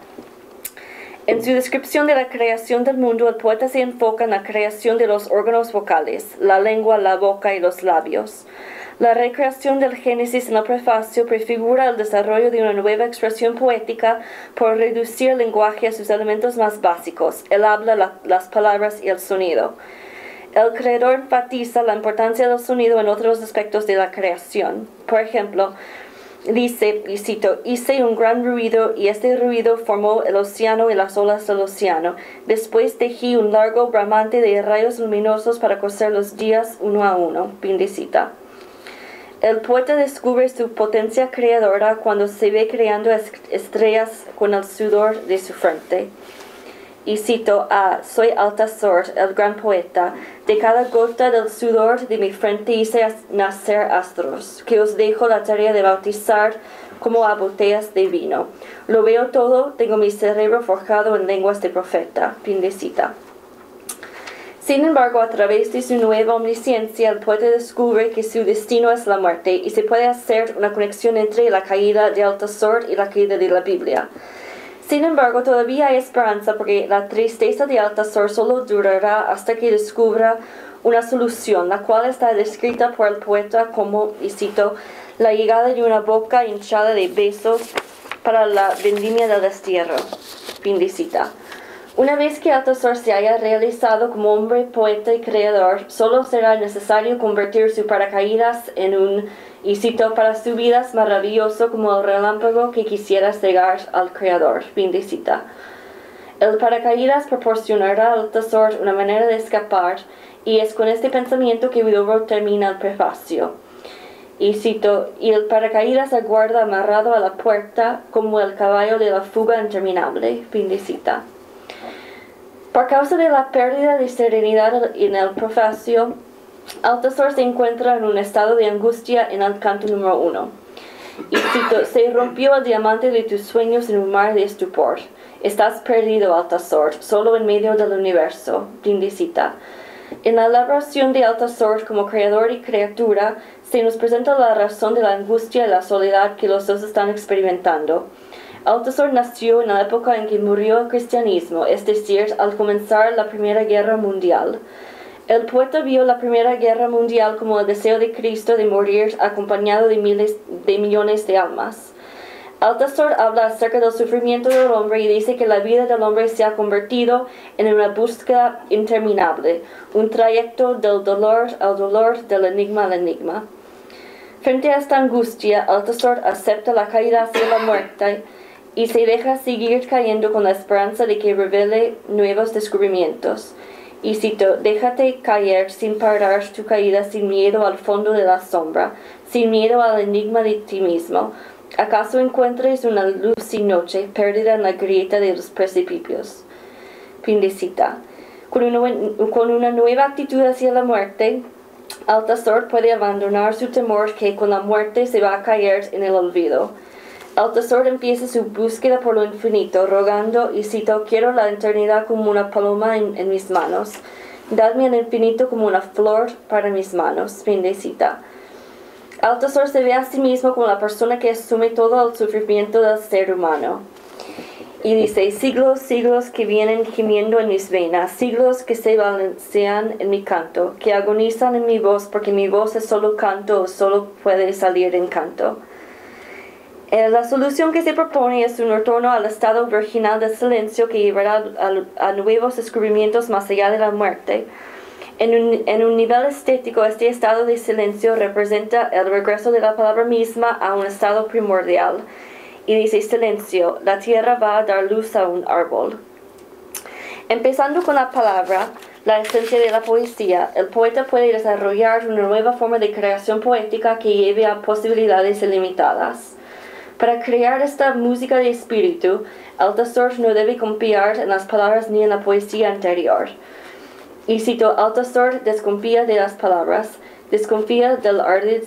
En su descripción de la creación del mundo, el poeta se enfoca en la creación de los órganos vocales, la lengua, la boca y los labios. La recreación del Génesis en el prefacio prefigura el desarrollo de una nueva expresión poética por reducir el lenguaje a sus elementos más básicos, el habla, las palabras y el sonido. El creador enfatiza la importancia del sonido en otros aspectos de la creación. Por ejemplo, dice, y cito, hice un gran ruido y este ruido formó el océano y las olas del océano. Después tejí un largo bramante de rayos luminosos para coser los días uno a uno. Fin de cita. El poeta descubre su potencia creadora cuando se ve creando estrellas con el sudor de su frente. Y cito, soy Althusser, el gran poeta, de cada gota del sudor de mi frente hice nacer astros, que os dejo la tarea de bautizar como a botellas de vino. Lo veo todo, tengo mi cerebro forjado en lenguas de profeta. Fin de cita. Sin embargo, a través de su nueva omnisciencia, el poeta descubre que su destino es la muerte y se puede hacer una conexión entre la caída de Althusser y la caída de la Biblia. Sin embargo, todavía hay esperanza porque la tristeza de Althusser solo durará hasta que descubra una solución, la cual está descrita por el poeta como, y cito, la llegada de una boca hinchada de besos para la vendimia del destierro. Fin de cita. Una vez que Althusser se haya realizado como hombre, poeta y creador, solo será necesario convertir su paracaídas en un, y cito, para su vida es maravilloso como el relámpago que quisiera cegar al Creador. Fin de cita. El paracaídas proporcionará a Althusser una manera de escapar, y es con este pensamiento que Huidobro termina el prefacio. Y cito, y el paracaídas aguarda amarrado a la puerta como el caballo de la fuga interminable. Fin de cita. Por causa de la pérdida de serenidad en el prefacio, Althusser se encuentra en un estado de angustia en el canto número 1. Y cito, se rompió el diamante de tus sueños en un mar de estupor. Estás perdido, Altazor, solo en medio del universo. Fin de cita. En la elaboración de Altazor como creador y criatura, se nos presenta la razón de la angustia y la soledad que los dos están experimentando. Altazor nació en la época en que murió el cristianismo, es decir, al comenzar la Primera Guerra Mundial. El poeta vio la Primera Guerra Mundial como el deseo de Cristo de morir acompañado de millones de almas. Altazor habla acerca del sufrimiento del hombre y dice que la vida del hombre se ha convertido en una búsqueda interminable, un trayecto del dolor al dolor, del enigma al enigma. Frente a esta angustia, Altazor acepta la caída hacia la muerte y se deja seguir cayendo con la esperanza de que revele nuevos descubrimientos. Y cito, déjate caer sin parar tu caída, sin miedo al fondo de la sombra, sin miedo al enigma de ti mismo. ¿Acaso encuentres una luz sin noche, perdida en la grieta de los precipicios? Fin de cita. Con una nueva actitud hacia la muerte, Altazor puede abandonar su temor que con la muerte se va a caer en el olvido. Altazor empieza su búsqueda por lo infinito, rogando, y cito, quiero la eternidad como una paloma en mis manos. Dadme el infinito como una flor para mis manos. Fin de cita. Altazor se ve a sí mismo como la persona que asume todo el sufrimiento del ser humano. Y dice, siglos, siglos que vienen gimiendo en mis venas, siglos que se balancean en mi canto, que agonizan en mi voz, porque mi voz es solo canto o solo puede salir en canto. La solución que se propone es un retorno al estado virginal de silencio que llevará a nuevos descubrimientos más allá de la muerte. En un nivel estético, este estado de silencio representa el regreso de la palabra misma a un estado primordial. Y dice, silencio, la tierra va a dar luz a un árbol. Empezando con la palabra, la esencia de la poesía, el poeta puede desarrollar una nueva forma de creación poética que lleve a posibilidades ilimitadas. Para crear esta música de espíritu, Altazor no debe confiar en las palabras ni en la poesía anterior. Y cito, Altazor desconfía de las palabras, desconfía del ardid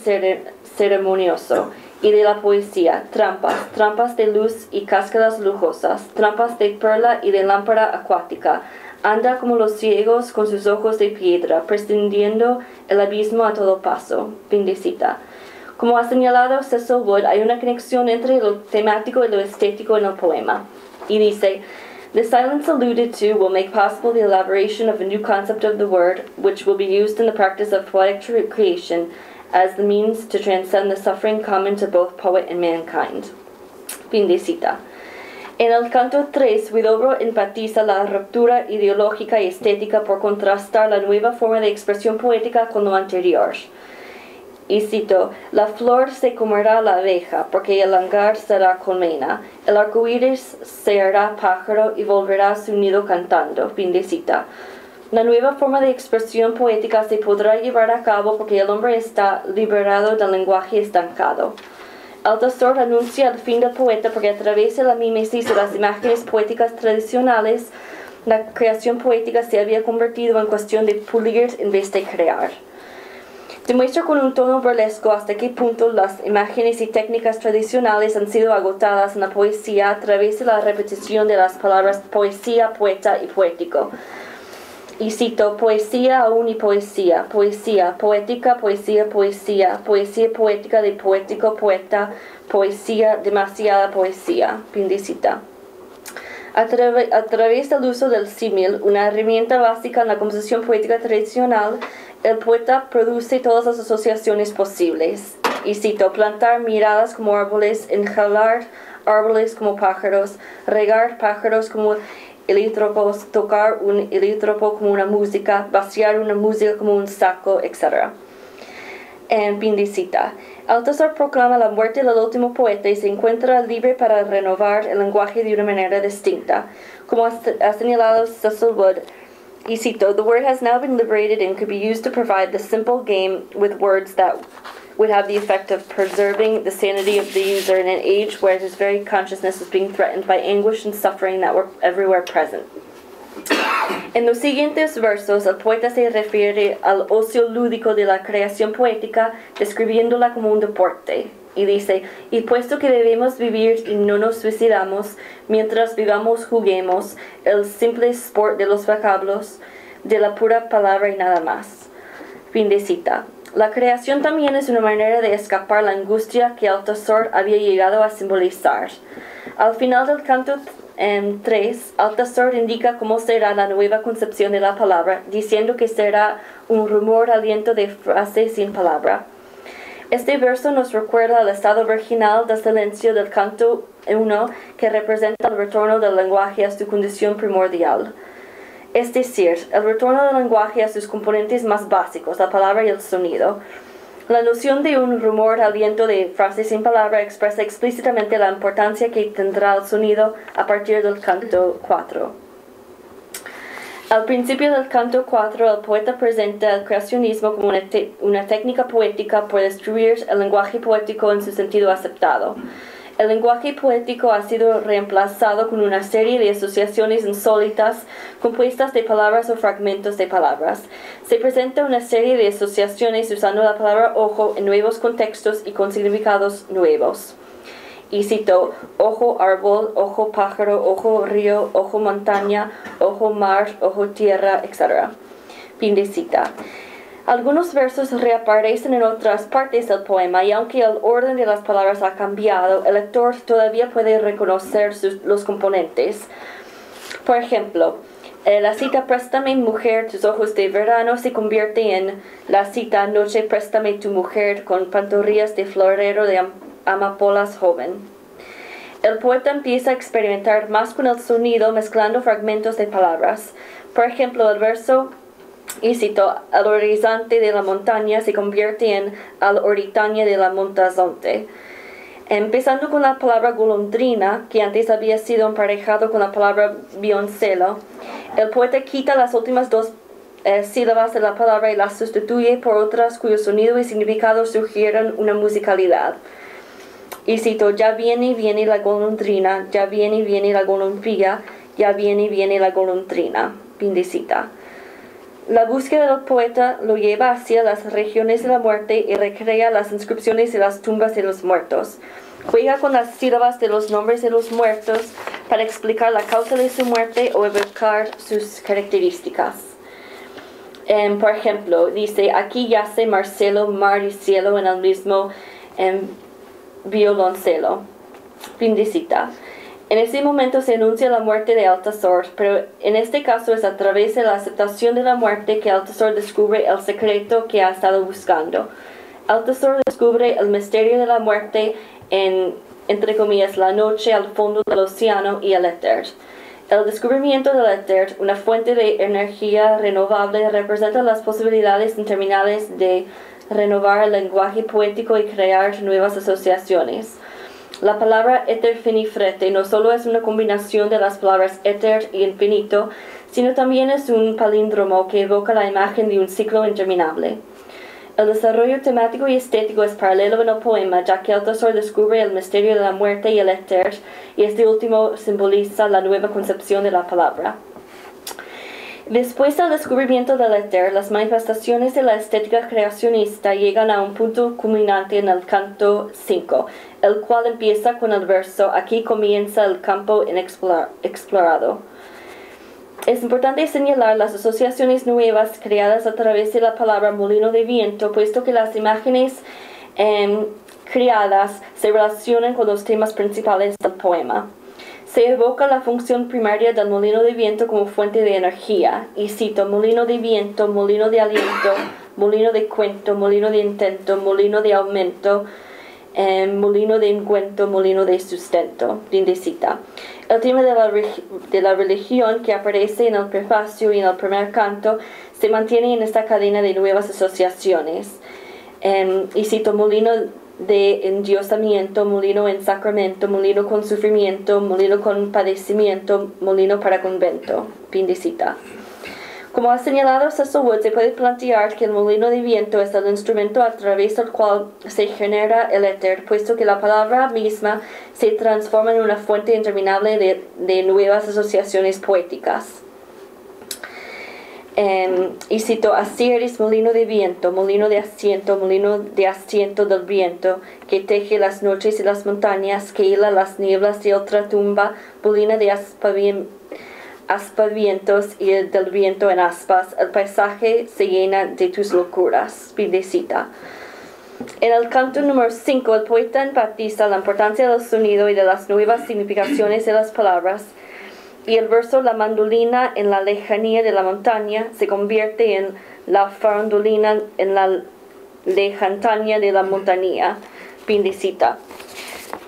ceremonioso y de la poesía, trampas de luz y cascadas lujosas, trampas de perla y de lámpara acuática. Anda como los ciegos con sus ojos de piedra, prescindiendo el abismo a todo paso. Fin de cita. Como ha señalado Cecil Wood, hay una conexión entre lo temático y lo estético en el poema. Y dice, the silence alluded to will make possible the elaboration of a new concept of the word, which will be used in the practice of poetic creation as the means to transcend the suffering common to both poet and mankind. Fin de cita. En el canto 3, Huidobro enfatiza la ruptura ideológica y estética por contrastar la nueva forma de expresión poética con lo anterior. Y cito, la flor se comerá la abeja, porque el hangar será colmena. El arcoíris se hará pájaro y volverá a su nido cantando. Fin de cita. La nueva forma de expresión poética se podrá llevar a cabo porque el hombre está liberado del lenguaje estancado. Altazor anuncia el fin del poeta porque a través de la mímesis de las imágenes poéticas tradicionales, la creación poética se había convertido en cuestión de pulir en vez de crear. Demuestra con un tono burlesco hasta qué punto las imágenes y técnicas tradicionales han sido agotadas en la poesía a través de la repetición de las palabras poesía, poeta y poético. Y cito, poesía aún y poesía, poesía, poética, poesía, poesía, poesía poética de poético, poeta, poesía, demasiada poesía. Fin de cita. A través del uso del símil, una herramienta básica en la composición poética tradicional, el poeta produce todas las asociaciones posibles. Y cito, plantar miradas como árboles, enjaular árboles como pájaros, regar pájaros como helíotropos, tocar un helíotropo como una música, vaciar una música como un saco, etc. En fin de cita. Altazor proclama la muerte del último poeta y se encuentra libre para renovar el lenguaje de una manera distinta. Como ha señalado Cecil Wood, y cito, the word has now been liberated and could be used to provide the simple game with words that would have the effect of preserving the sanity of the user in an age where his very consciousness is being threatened by anguish and suffering that were everywhere present. En los siguientes versos, el poeta se refiere al ocio lúdico de la creación poética, describiéndola como un deporte. Y dice, y puesto que debemos vivir y no nos suicidamos, mientras vivamos juguemos, el simple sport de los vocablos, de la pura palabra y nada más. Fin de cita. La creación también es una manera de escapar la angustia que Althusser había llegado a simbolizar. Al final del canto 3, Althusser indica cómo será la nueva concepción de la palabra, diciendo que será un rumor aliento de frase sin palabra. Este verso nos recuerda al estado virginal del silencio del canto 1, que representa el retorno del lenguaje a su condición primordial. Es decir, el retorno del lenguaje a sus componentes más básicos, la palabra y el sonido. La noción de un rumor aliento de frase sin palabra expresa explícitamente la importancia que tendrá el sonido a partir del canto 4. Al principio del canto 4, el poeta presenta el creacionismo como una técnica poética por destruir el lenguaje poético en su sentido aceptado. El lenguaje poético ha sido reemplazado con una serie de asociaciones insólitas compuestas de palabras o fragmentos de palabras. Se presenta una serie de asociaciones usando la palabra ojo en nuevos contextos y con significados nuevos. Y cito, ojo árbol, ojo pájaro, ojo río, ojo montaña, ojo mar, ojo tierra, etc. Fin de cita. Algunos versos reaparecen en otras partes del poema y aunque el orden de las palabras ha cambiado, el lector todavía puede reconocer los componentes. Por ejemplo, la cita préstame mujer tus ojos de verano se convierte en la cita noche préstame tu mujer con pantorrillas de florero de amapolas joven. El poeta empieza a experimentar más con el sonido mezclando fragmentos de palabras. Por ejemplo, el verso, y cito, al horizonte de la montaña se convierte en al horizonte de la montazonte. Empezando con la palabra golondrina, que antes había sido emparejado con la palabra violoncelo, el poeta quita las últimas dos sílabas de la palabra y las sustituye por otras cuyo sonido y significado sugieren una musicalidad. Y cito, ya viene la golondrina, ya viene la golondrilla, ya viene la golondrina. Fin de cita. La búsqueda del poeta lo lleva hacia las regiones de la muerte y recrea las inscripciones de las tumbas de los muertos. Juega con las sílabas de los nombres de los muertos para explicar la causa de su muerte o evocar sus características. Por ejemplo, dice, aquí yace Marcelo, mar y cielo en el mismo violoncelo. Fin de cita. En ese momento se anuncia la muerte de Althusser, pero en este caso es a través de la aceptación de la muerte que Althusser descubre el secreto que ha estado buscando. Althusser descubre el misterio de la muerte en, entre comillas, la noche al fondo del océano y el éter. El descubrimiento del éter, una fuente de energía renovable, representa las posibilidades interminables de renovar el lenguaje poético y crear nuevas asociaciones. La palabra éter finifrete no solo es una combinación de las palabras éter y infinito, sino también es un palíndromo que evoca la imagen de un ciclo interminable. El desarrollo temático y estético es paralelo en el poema, ya que Althusser descubre el misterio de la muerte y el éter, y este último simboliza la nueva concepción de la palabra. Después del descubrimiento del éter, las manifestaciones de la estética creacionista llegan a un punto culminante en el canto 5, el cual empieza con el verso, aquí comienza el campo inexplorado. Es importante señalar las asociaciones nuevas creadas a través de la palabra molino de viento, puesto que las imágenes creadas se relacionan con los temas principales del poema. Se evoca la función primaria del molino de viento como fuente de energía, y cito, molino de viento, molino de aliento, molino de cuento, molino de intento, molino de aumento, molino de encuentro, molino de sustento. Fin de cita. El tema de la religión que aparece en el prefacio y en el primer canto se mantiene en esta cadena de nuevas asociaciones. Y cito, molino de endiosamiento, molino en sacramento, molino con sufrimiento, molino con padecimiento, molino para convento. Fin de cita. Como ha señalado Cecil Wood, se puede plantear que el molino de viento es el instrumento a través del cual se genera el éter, puesto que la palabra misma se transforma en una fuente interminable de nuevas asociaciones poéticas. Y cito: así eres molino de viento, molino de asiento del viento, que teje las noches y las montañas, que hila las nieblas y otra tumba, molina de aspavientos y del viento en aspas. El paisaje se llena de tus locuras. Fin de cita. En el canto número 5, el poeta enfatiza la importancia del sonido y de las nuevas significaciones de las palabras, y el verso "la mandolina en la lejanía de la montaña" se convierte en "la farandolina en la lejanía de la montaña". Fin de cita.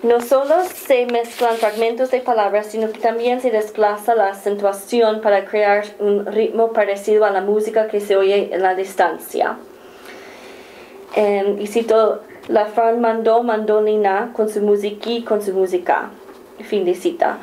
No solo se mezclan fragmentos de palabras, sino que también se desplaza la acentuación para crear un ritmo parecido a la música que se oye en la distancia. Y cito: la mandolina con su musiqui, con su música. Fin de cita.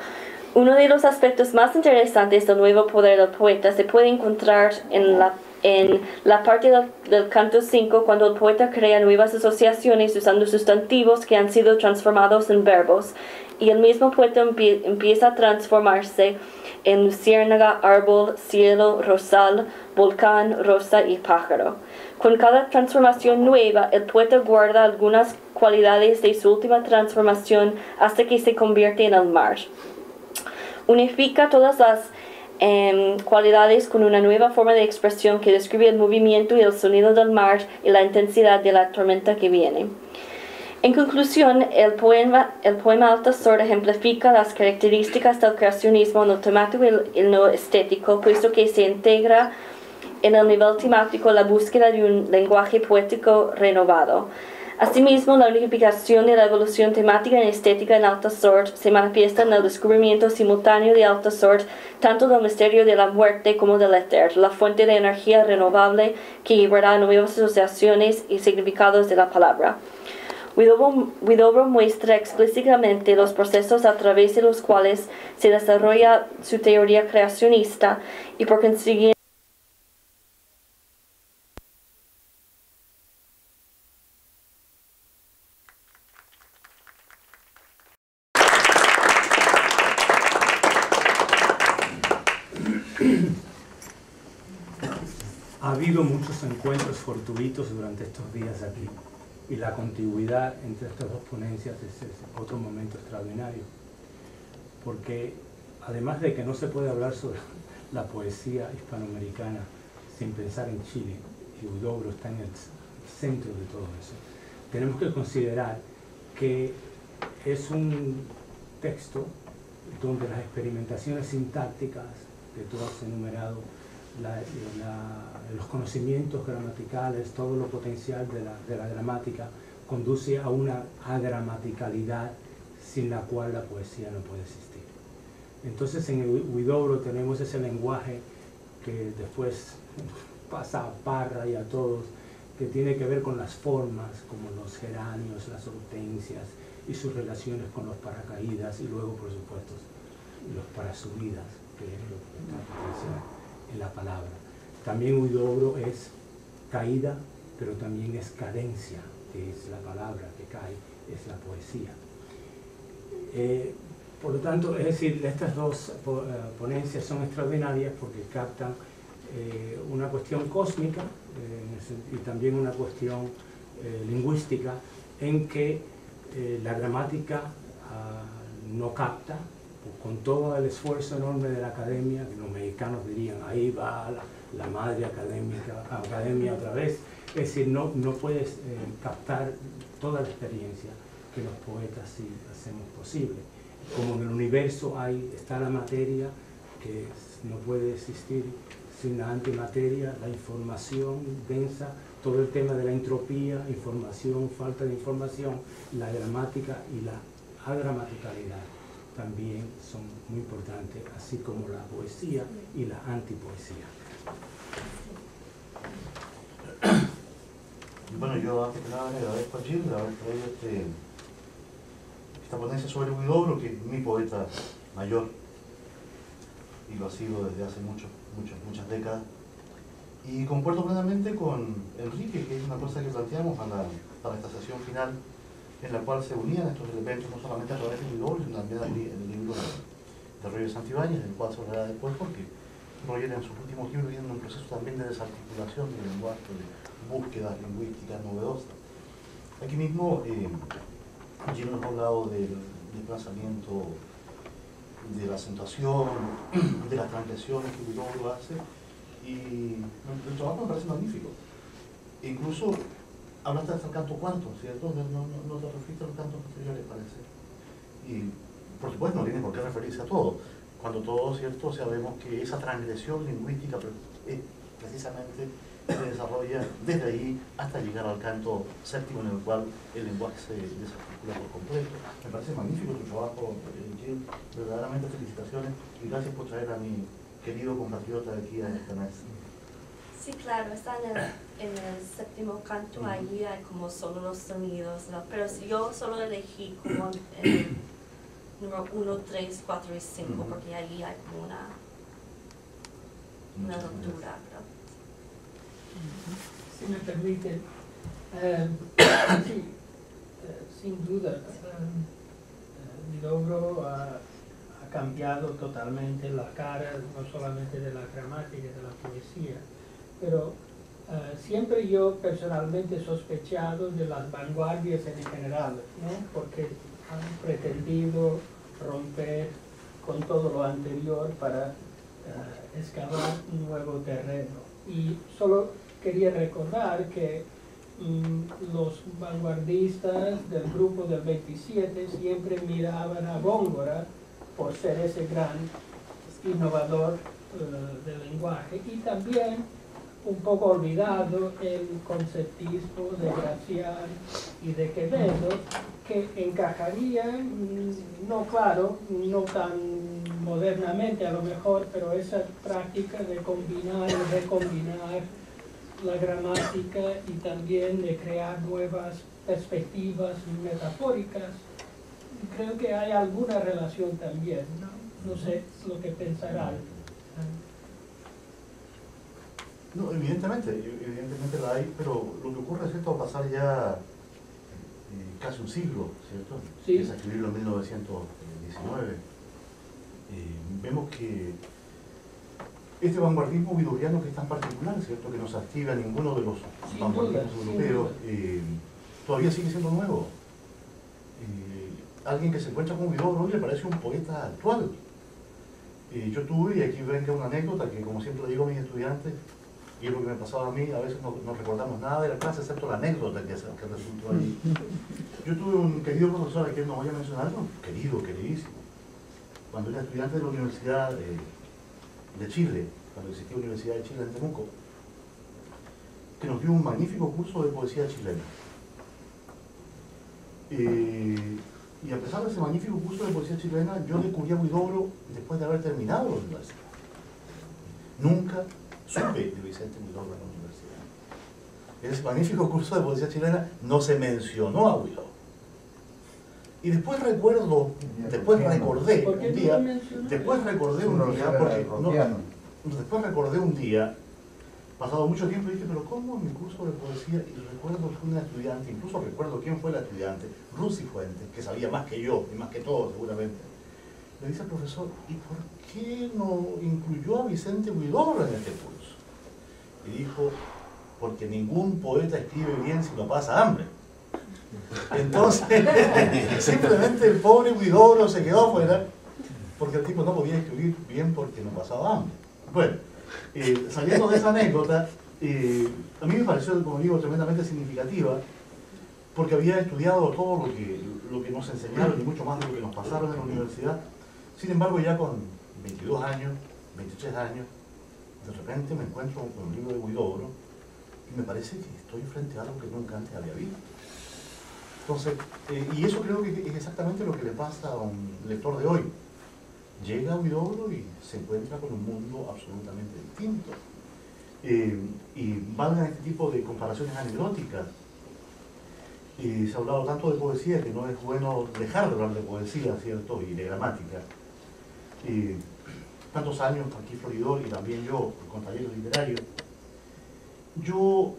Uno de los aspectos más interesantes del nuevo poder del poeta se puede encontrar en la parte del canto 5, cuando el poeta crea nuevas asociaciones usando sustantivos que han sido transformados en verbos, y el mismo poeta empieza a transformarse en luciérnaga, árbol, cielo, rosal, volcán, rosa y pájaro. Con cada transformación nueva, el poeta guarda algunas cualidades de su última transformación hasta que se convierte en el mar. Unifica todas las cualidades con una nueva forma de expresión que describe el movimiento y el sonido del mar y la intensidad de la tormenta que viene. En conclusión, el poema Altazor ejemplifica las características del creacionismo en lo temático y en lo estético, puesto que se integra en el nivel temático la búsqueda de un lenguaje poético renovado. Asimismo, la unificación de la evolución temática y estética en Altazor se manifiesta en el descubrimiento simultáneo de Altazor tanto del misterio de la muerte como del éter, la fuente de energía renovable que llevará a nuevas asociaciones y significados de la palabra. Huidobro muestra explícitamente los procesos a través de los cuales se desarrolla su teoría creacionista y por consiguiente Ha habido muchos encuentros fortuitos durante estos días aquí, y la contigüidad entre estas dos ponencias es otro momento extraordinario, porque además de que no se puede hablar sobre la poesía hispanoamericana sin pensar en Chile, y Huidobro está en el centro de todo eso, tenemos que considerar que es un texto donde las experimentaciones sintácticas que tú has enumerado, los conocimientos gramaticales, todo lo potencial de la gramática, conduce a una agramaticalidad sin la cual la poesía no puede existir. Entonces en Huidobro tenemos ese lenguaje que después pasa a Parra y a todos, que tiene que ver con las formas, como los geranios, las hortensias y sus relaciones con los paracaídas, y luego por supuesto los parasubidas, que es lo que está potencial en la palabra. También Huidobro es caída, pero también es cadencia, que es la palabra que cae, es la poesía. Por lo tanto, es decir, estas dos ponencias son extraordinarias porque captan una cuestión cósmica y también una cuestión lingüística, en que la gramática no capta, con todo el esfuerzo enorme de la academia, que los mexicanos dirían, ahí va la madre academia otra vez. Es decir, no puedes captar toda la experiencia que los poetas sí hacemos posible. Como en el universo está la materia, que no puede existir sin la antimateria, la información densa, todo el tema de la entropía, información, falta de información, la gramática y la agramaticalidad también son muy importantes, así como la poesía y la antipoesía. Bueno, yo antes que nada le agradezco a Gilles de haber traído esta ponencia sobre Huidobro, que es mi poeta mayor, y lo ha sido desde hace muchas décadas. Y concuerdo plenamente con Enrique, que es una cosa que planteamos para esta sesión final, en la cual se unían estos elementos no solamente a través de Huidobro, sino también en el libro de Royo Santibáñez, del cual se hablará después, porque Roger en sus últimos libros viene un proceso también de desarticulación del lenguaje, de búsquedas lingüísticas novedosas. Aquí mismo, Jim nos ha hablado del desplazamiento, de la acentuación, de las transgresiones que Huidobro hace, y el trabajo me parece magnífico. E incluso hablaste hasta el canto cuarto, ¿cierto? No te referiste a los cantos posteriores, parece. Y por supuesto no tiene por qué referirse a todo, cuando todo, ¿cierto? Sabemos que esa transgresión lingüística precisamente se desarrolla desde ahí hasta llegar al canto séptimo, en el cual el lenguaje se desarticula por completo. Me parece magnífico tu trabajo, Jim. Verdaderamente felicitaciones y gracias por traer a mi querido compatriota aquí a esta mesa. Sí, claro, está en el séptimo canto, allí hay como solo los sonidos, ¿no? Pero si yo solo elegí como el número 1, 3, 4 y 5, porque allí hay como una ruptura, ¿no? Si me permiten, sí, sin duda, Huidobro ha cambiado totalmente la cara, no solamente de la gramática, de la poesía, pero siempre yo personalmente he sospechado de las vanguardias en general, ¿no? Porque han pretendido romper con todo lo anterior para excavar un nuevo terreno. Y solo quería recordar que los vanguardistas del grupo del 27 siempre miraban a Góngora por ser ese gran innovador del lenguaje, y también un poco olvidado el conceptismo de Gracián y de Quevedo, que encajarían, no claro, no tan modernamente a lo mejor, pero esa práctica de combinar y recombinar la gramática y también de crear nuevas perspectivas metafóricas. Creo que hay alguna relación también, ¿no? No sé lo que pensarán. No, evidentemente la hay, pero lo que ocurre es que esto va a pasar ya casi un siglo, ¿cierto? Sí. Es escribirlo en 1919. Vemos que este vanguardismo huidoriano, que es tan particular, ¿cierto? Que no se activa ninguno de los vanguardismos europeos, todavía sigue siendo nuevo. Alguien que se encuentra con Huidobro hoy le parece un poeta actual. Yo tuve, y aquí ven que una anécdota que, como siempre digo a mis estudiantes, y es lo que me pasaba a mí, a veces no recordamos nada de la clase, excepto la anécdota que resultó allí. Yo tuve un querido profesor, a quien no voy a mencionar, queridísimo, cuando era estudiante de la Universidad de Chile, cuando existía la Universidad de Chile en Temuco, que nos dio un magnífico curso de poesía chilena. Y a pesar de ese magnífico curso de poesía chilena, yo descubrí a Huidobro después de haber terminado la universidad. Nunca supe de Vicente Huidobro en la universidad. En ese magnífico curso de poesía chilena no se mencionó a Huidobro. Y después recordé un día, pasado mucho tiempo, y dije, pero ¿cómo en mi curso de poesía? Y recuerdo que una estudiante, incluso recuerdo quién fue la estudiante, Rusi Fuentes, que sabía más que yo, y más que todos seguramente, le dice al profesor, ¿y por qué no incluyó a Vicente Huidobro en este curso? Y dijo, porque ningún poeta escribe bien si no pasa hambre. Entonces, simplemente el pobre Huidobro se quedó afuera, porque el tipo no podía escribir bien porque no pasaba hambre. Bueno, saliendo de esa anécdota, a mí me pareció, como digo, tremendamente significativa, porque había estudiado todo lo que nos enseñaron y mucho más de lo que nos pasaron en la universidad. Sin embargo, ya con 22 años, 23 años, de repente me encuentro con un libro de Huidobro y me parece que estoy frente a algo que nunca antes había visto. Entonces, y eso creo que es exactamente lo que le pasa a un lector de hoy. Llega a Huidobro y se encuentra con un mundo absolutamente distinto. Y valgan este tipo de comparaciones anecdóticas. Se ha hablado tanto de poesía que no es bueno dejar de hablar de poesía, ¿cierto? Y de gramática. Tantos años aquí Floridor y también yo con talleres literarios. Yo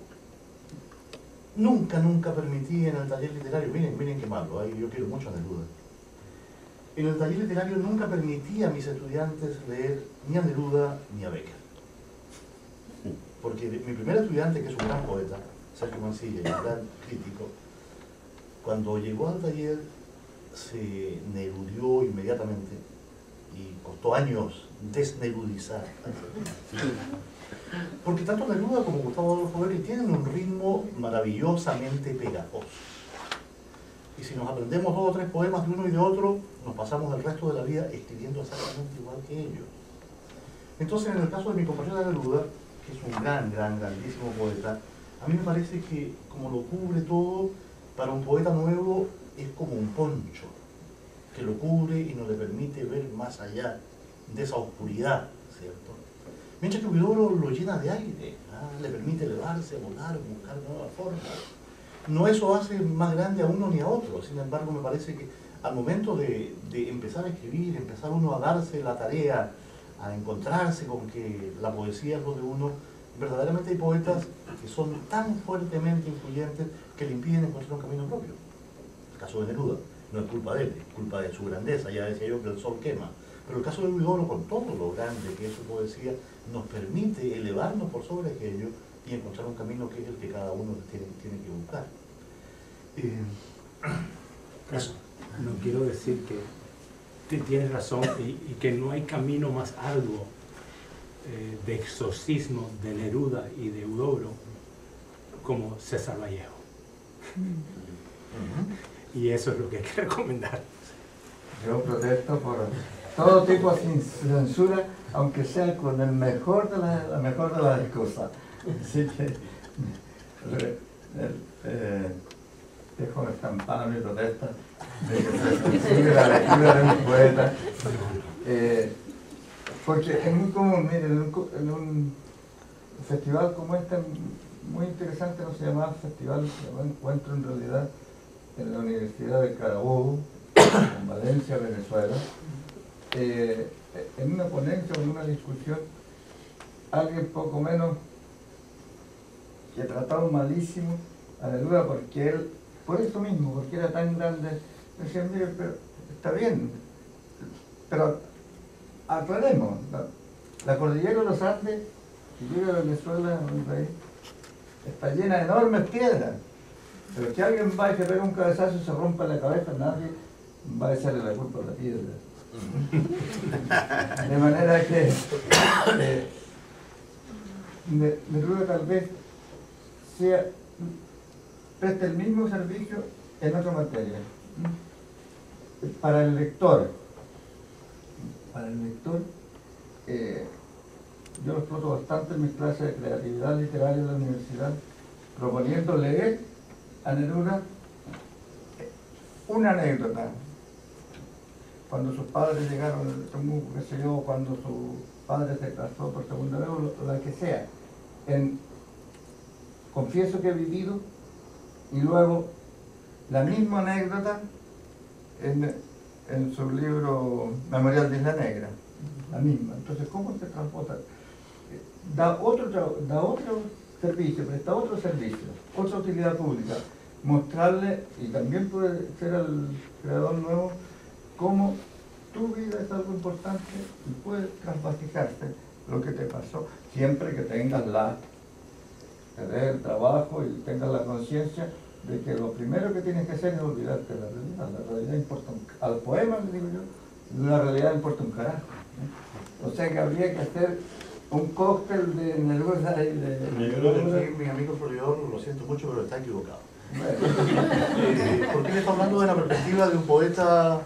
nunca permití en el taller literario, miren qué malo, yo quiero mucho a Neruda. en el taller literario nunca permití a mis estudiantes leer ni a Neruda ni a Becker. Porque mi primer estudiante, que es un gran poeta, Sergio Mancilla, un gran crítico, cuando llegó al taller se nerudió inmediatamente y costó años desnerudizar. Porque tanto Neruda como Gustavo Adolfo Becker tienen un ritmo maravillosamente pegajoso. Y si nos aprendemos 2 o 3 poemas de uno y de otro, nos pasamos el resto de la vida escribiendo exactamente igual que ellos. Entonces, en el caso de mi compañero Neruda, que es un grandísimo poeta, a mí me parece que como lo cubre todo, para un poeta nuevo es como un poncho, que lo cubre y no le permite ver más allá de esa oscuridad, ¿cierto? Mientras que Huidobro lo llena de aire, le permite elevarse, volar, buscar nuevas formas. No eso hace más grande a uno ni a otro, sin embargo me parece que al momento de empezar a escribir, empezar uno a darse la tarea, a encontrarse con que la poesía es lo de uno, verdaderamente hay poetas que son tan fuertemente influyentes que le impiden encontrar un camino propio. El caso de Neruda, no es culpa de él, es culpa de su grandeza, ya decía yo que el sol quema. Pero el caso de Huidobro, con todo lo grande que es su poesía, nos permite elevarnos por sobre aquello y encontrar un camino que es el que cada uno tiene que buscar. Eso. No quiero decir que tienes razón y que no hay camino más arduo de exorcismo de Neruda y de Huidobro como César Vallejo. Y eso es lo que hay que recomendar. Yo protesto por todo tipo de censura, aunque sea con el mejor de la mejor de las excusas. Así que dejo estampado mi protesta de que se censure la lectura de un poeta. Porque es muy común, miren, en un festival como este, muy interesante, no se llamaba festival, se llamaba Encuentro en realidad, en la Universidad de Carabobo, en Valencia, Venezuela. En una ponencia o en una discusión, alguien poco menos que trataba malísimo a Neruda porque él, por eso mismo, porque era tan grande, decía, mire, pero está bien, pero aclaremos, la cordillera de los Andes, que llega a Venezuela, un país, está llena de enormes piedras, pero que alguien va y se pega un cabezazo y se rompa la cabeza, nadie va a echarle la culpa a la piedra. De manera que Neruda tal vez preste el mismo servicio en otra materia. Para el lector, yo lo exploto bastante en mis clases de creatividad literaria en la universidad, proponiendo leer a Neruda una anécdota. Cuando sus padres llegaron al Temuco, qué sé yo, cuando su padre se casó por segunda vez, o la que sea. Confieso que he vivido, y luego la misma anécdota en su libro Memorial de Isla Negra, la misma. Entonces, ¿cómo se transporta? Da otro servicio, presta otro servicio, otra utilidad pública. Mostrarle, y también puede ser al creador nuevo, cómo tu vida es algo importante y puede trasvasijarte lo que te pasó, siempre que tengas el trabajo y tengas la conciencia de que lo primero que tienes que hacer es olvidarte de la realidad. La realidad importa al poema, le digo yo, la realidad importa un carajo. O sea que habría que hacer un cóctel de Neruda y de... Yo creo que mi amigo Florior, lo siento mucho, pero está equivocado. Porque él está hablando de la perspectiva de un poeta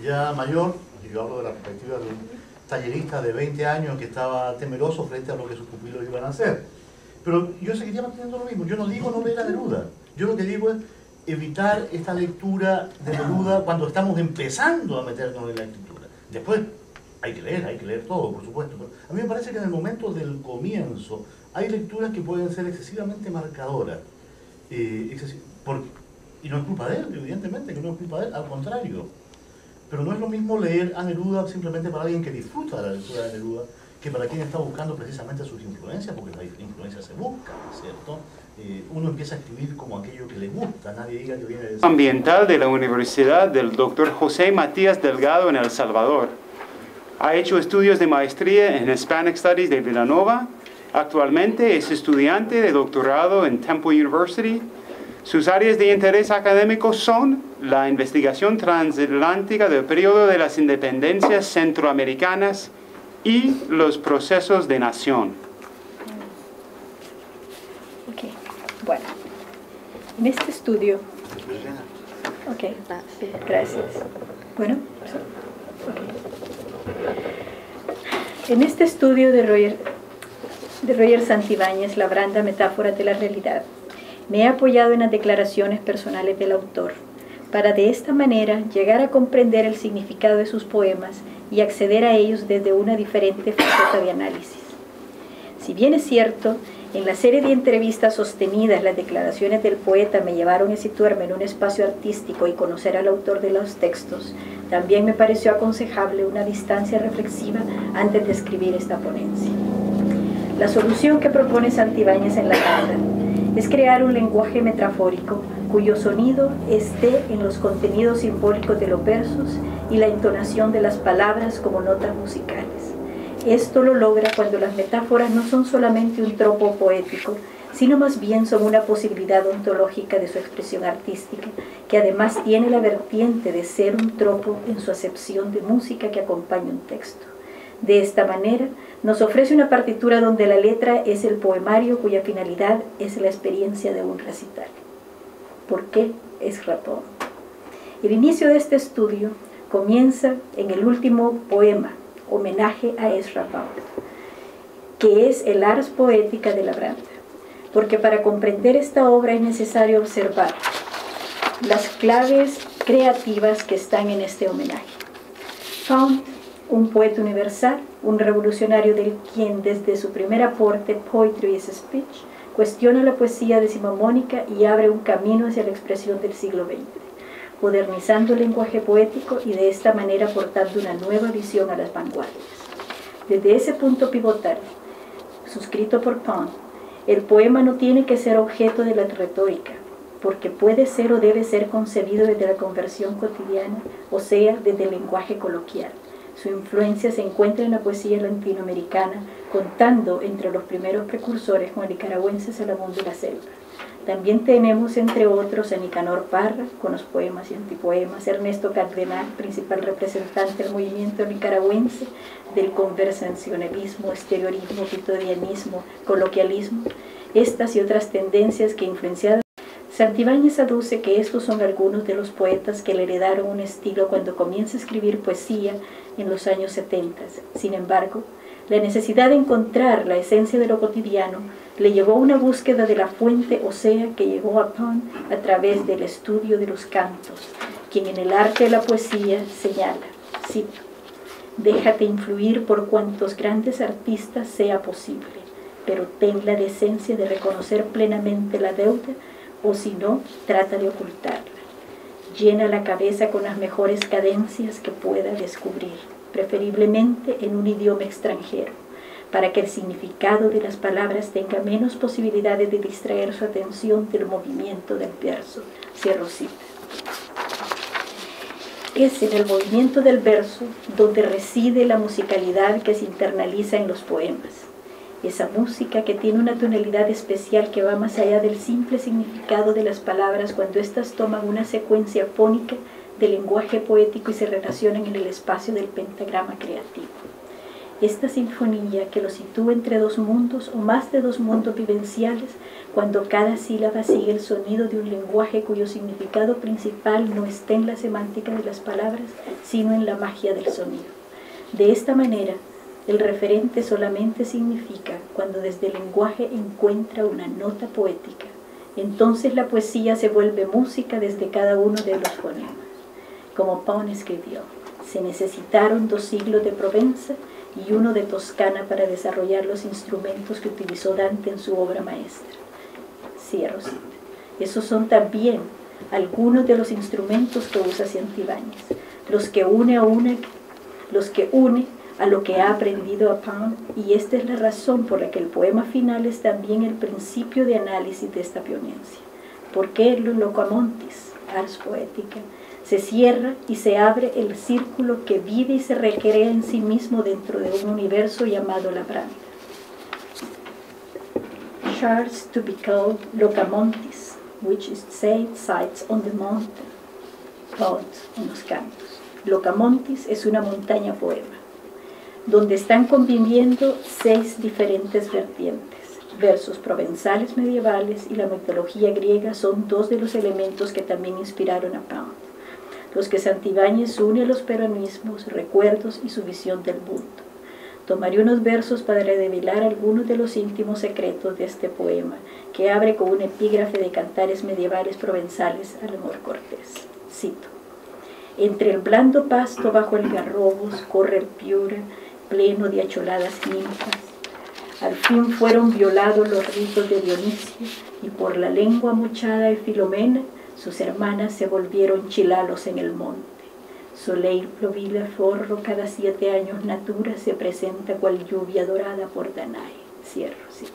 ya mayor, y yo hablo de la perspectiva de un tallerista de 20 años que estaba temeroso frente a lo que sus pupilos iban a hacer. Pero yo seguiría manteniendo lo mismo. Yo no digo no leer a Neruda. Yo lo que digo es evitar esta lectura de Neruda cuando estamos empezando a meternos en la escritura. Después hay que leer todo, por supuesto. Pero a mí me parece que en el momento del comienzo hay lecturas que pueden ser excesivamente marcadoras. Y no es culpa de él, evidentemente, que no es culpa de él, al contrario. Pero no es lo mismo leer a Neruda simplemente para alguien que disfruta de la lectura de Neruda que para quien está buscando precisamente sus influencias, porque las influencias se buscan, ¿cierto? Uno empieza a escribir como aquello que le gusta, nadie diga que viene de... Ambiental de la Universidad del Dr. José Matías Delgado en El Salvador. Ha hecho estudios de maestría en Hispanic Studies de Villanova. Actualmente es estudiante de doctorado en Temple University. Sus áreas de interés académico son la investigación transatlántica del periodo de las independencias centroamericanas y los procesos de nación. Ok, bueno, en este estudio... Ok, gracias. Bueno, okay. En este estudio de Roger Santibáñez, La branda metáfora de la realidad, me he apoyado en las declaraciones personales del autor, para de esta manera llegar a comprender el significado de sus poemas y acceder a ellos desde una diferente faceta de análisis. Si bien es cierto, en la serie de entrevistas sostenidas, las declaraciones del poeta me llevaron a situarme en un espacio artístico y conocer al autor de los textos, también me pareció aconsejable una distancia reflexiva antes de escribir esta ponencia. La solución que propone Santibáñez en La branda es crear un lenguaje metafórico cuyo sonido esté en los contenidos simbólicos de los versos y la entonación de las palabras como notas musicales. Esto lo logra cuando las metáforas no son solamente un tropo poético, sino más bien son una posibilidad ontológica de su expresión artística, que además tiene la vertiente de ser un tropo en su acepción de música que acompaña un texto. De esta manera, nos ofrece una partitura donde la letra es el poemario cuya finalidad es la experiencia de un recital. ¿Por qué Ezra Pound? El inicio de este estudio comienza en el último poema, Homenaje a Ezra Pound, que es el ars poética de La branda, porque para comprender esta obra es necesario observar las claves creativas que están en este homenaje. Pound, un poeta universal, un revolucionario del quien desde su primer aporte, Poetry is Speech, cuestiona la poesía decimonónica y abre un camino hacia la expresión del siglo XX, modernizando el lenguaje poético y de esta manera aportando una nueva visión a las vanguardias. Desde ese punto pivotal, suscrito por Pound, el poema no tiene que ser objeto de la retórica, porque puede ser o debe ser concebido desde la conversión cotidiana, o sea, desde el lenguaje coloquial. Su influencia se encuentra en la poesía latinoamericana, contando entre los primeros precursores con el nicaragüense Salomón de la Selva. También tenemos, entre otros, a Nicanor Parra, con los poemas y antipoemas, Ernesto Cardenal, principal representante del movimiento nicaragüense, del conversacionalismo, exteriorismo, pitonianismo, coloquialismo, estas y otras tendencias que influenciadas. Santibáñez aduce que estos son algunos de los poetas que le heredaron un estilo cuando comienza a escribir poesía en los años 70. Sin embargo, la necesidad de encontrar la esencia de lo cotidiano le llevó a una búsqueda de la fuente, o sea, que llegó a Pound a través del estudio de los cantos, quien en el arte de la poesía señala, cito, «Déjate influir por cuantos grandes artistas sea posible, pero ten la decencia de reconocer plenamente la deuda, o si no, trata de ocultarla. Llena la cabeza con las mejores cadencias que pueda descubrir, preferiblemente en un idioma extranjero, para que el significado de las palabras tenga menos posibilidades de distraer su atención del movimiento del verso». Cierro cita. Es en el movimiento del verso donde reside la musicalidad que se internaliza en los poemas. Esa música que tiene una tonalidad especial que va más allá del simple significado de las palabras cuando éstas toman una secuencia fónica del lenguaje poético y se relacionan en el espacio del pentagrama creativo. Esta sinfonía que lo sitúa entre dos mundos o más de dos mundos vivenciales, cuando cada sílaba sigue el sonido de un lenguaje cuyo significado principal no está en la semántica de las palabras, sino en la magia del sonido. De esta manera, el referente solamente significa cuando desde el lenguaje encuentra una nota poética. Entonces la poesía se vuelve música desde cada uno de los fonemas. Como Pound escribió, se necesitaron 2 siglos de Provenza y 1 de Toscana para desarrollar los instrumentos que utilizó Dante en su obra maestra. Cierro cita. Esos son también algunos de los instrumentos que usa Santibáñez, los que une a lo que ha aprendido a Pound, y esta es la razón por la que el poema final es también el principio de análisis de esta ponencia. ¿Por qué lo locamontis, ars poética, se cierra y se abre el círculo que vive y se recrea en sí mismo dentro de un universo llamado la Brahma? Charts to be called locamontis, which is said sites on the mountain, ponds, en los cantos. Locamontis es una montaña poema, donde están conviviendo 6 diferentes vertientes. Versos provenzales medievales y la mitología griega son 2 de los elementos que también inspiraron a Pound, los que Santibáñez une a los peronismos, recuerdos y su visión del mundo. Tomaré unos versos para revelar algunos de los íntimos secretos de este poema, que abre con un epígrafe de cantares medievales provenzales al amor cortés. Cito: entre el blando pasto bajo el garrobos corre el Piura, pleno de acholadas ninfas. Al fin fueron violados los ritos de Dionisio, y por la lengua mochada de Filomena, sus hermanas se volvieron chilalos en el monte. Soleil plovila forro, cada 7 años natura se presenta cual lluvia dorada por Danae. Cierro, sí.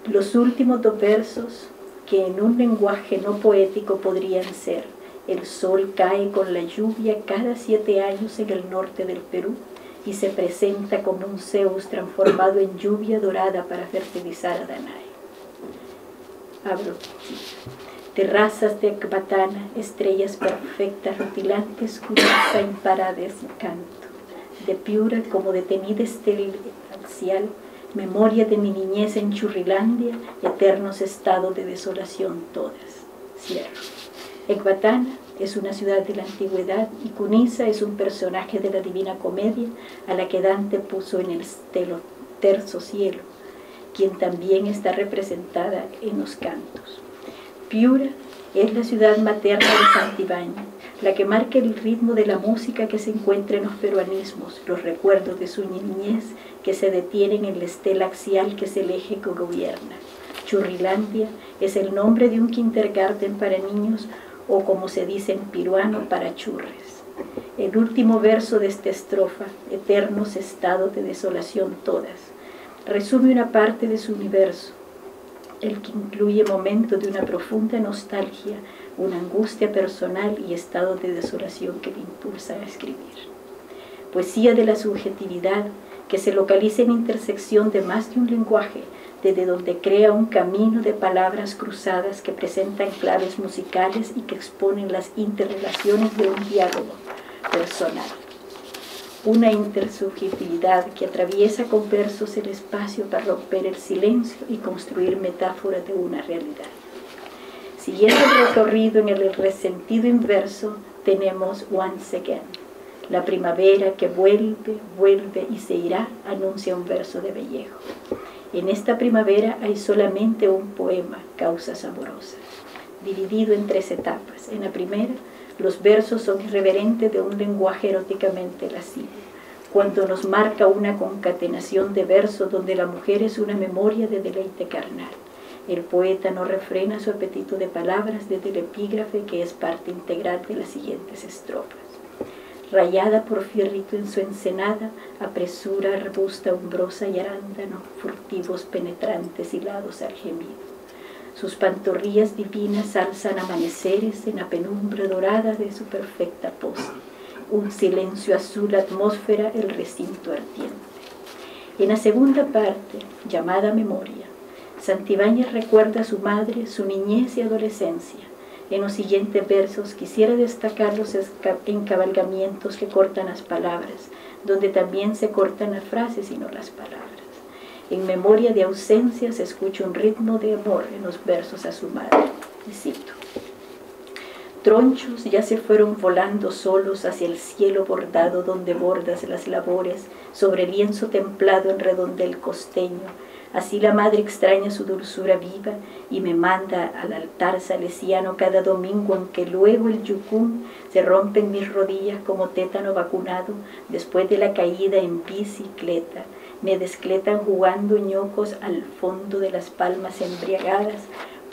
Los últimos 2 versos, que en un lenguaje no poético podrían ser: el sol cae con la lluvia cada 7 años en el norte del Perú y se presenta como un Zeus transformado en lluvia dorada para fertilizar a Danae. Abro. Terrazas de Ecbatana, estrellas perfectas, rutilantes, curiosa, imparables canto. De Piura, como detenida estéril axial, memoria de mi niñez en Churrilandia, eternos estados de desolación todas. Cierro. Ecbatana es una ciudad de la antigüedad y Cunisa es un personaje de la Divina Comedia a la que Dante puso en el terzo cielo, quien también está representada en los cantos. Piura es la ciudad materna de Santibáñez, la que marca el ritmo de la música que se encuentra en los peruanismos, los recuerdos de su niñez que se detienen en la estela axial que es el eje que gobierna. Churrilandia es el nombre de un kindergarten para niños, o como se dice en peruano, para churres. El último verso de esta estrofa, eternos estados de desolación todas, resume una parte de su universo, el que incluye momentos de una profunda nostalgia, una angustia personal y estados de desolación que le impulsan a escribir. Poesía de la subjetividad que se localiza en intersección de más de un lenguaje, desde donde crea un camino de palabras cruzadas que presentan claves musicales y que exponen las interrelaciones de un diálogo personal. Una intersubjetividad que atraviesa con versos el espacio para romper el silencio y construir metáforas de una realidad. Siguiendo el recorrido en el resentido inverso, tenemos Once Again. La primavera que vuelve, vuelve y se irá, anuncia un verso de Vallejo. En esta primavera hay solamente un poema, Causas Amorosas, dividido en 3 etapas. En la primera, los versos son irreverentes de un lenguaje eróticamente lascivo, cuando nos marca una concatenación de versos donde la mujer es una memoria de deleite carnal. El poeta no refrena su apetito de palabras desde el epígrafe que es parte integral de las siguientes estrofas. Rayada por fierrito en su ensenada, apresura, arbusta, umbrosa y arándano, furtivos, penetrantes, hilados al gemido. Sus pantorrillas divinas alzan amaneceres en la penumbra dorada de su perfecta pose. Un silencio azul atmósfera el recinto ardiente. En la segunda parte, llamada Memoria, Santibáñez recuerda a su madre, su niñez y adolescencia. En los siguientes versos quisiera destacar los encabalgamientos que cortan las palabras, donde también se cortan las frases y no las palabras. En Memoria de ausencia se escucha un ritmo de amor en los versos a su madre. Y cito: tronchos ya se fueron volando solos hacia el cielo bordado donde bordas las labores sobre lienzo templado en redondel costeño. Así la madre extraña su dulzura viva y me manda al altar salesiano cada domingo, aunque luego el yucún se rompe en mis rodillas como tétano vacunado después de la caída en bicicleta. Me descletan jugando ñocos al fondo de las palmas embriagadas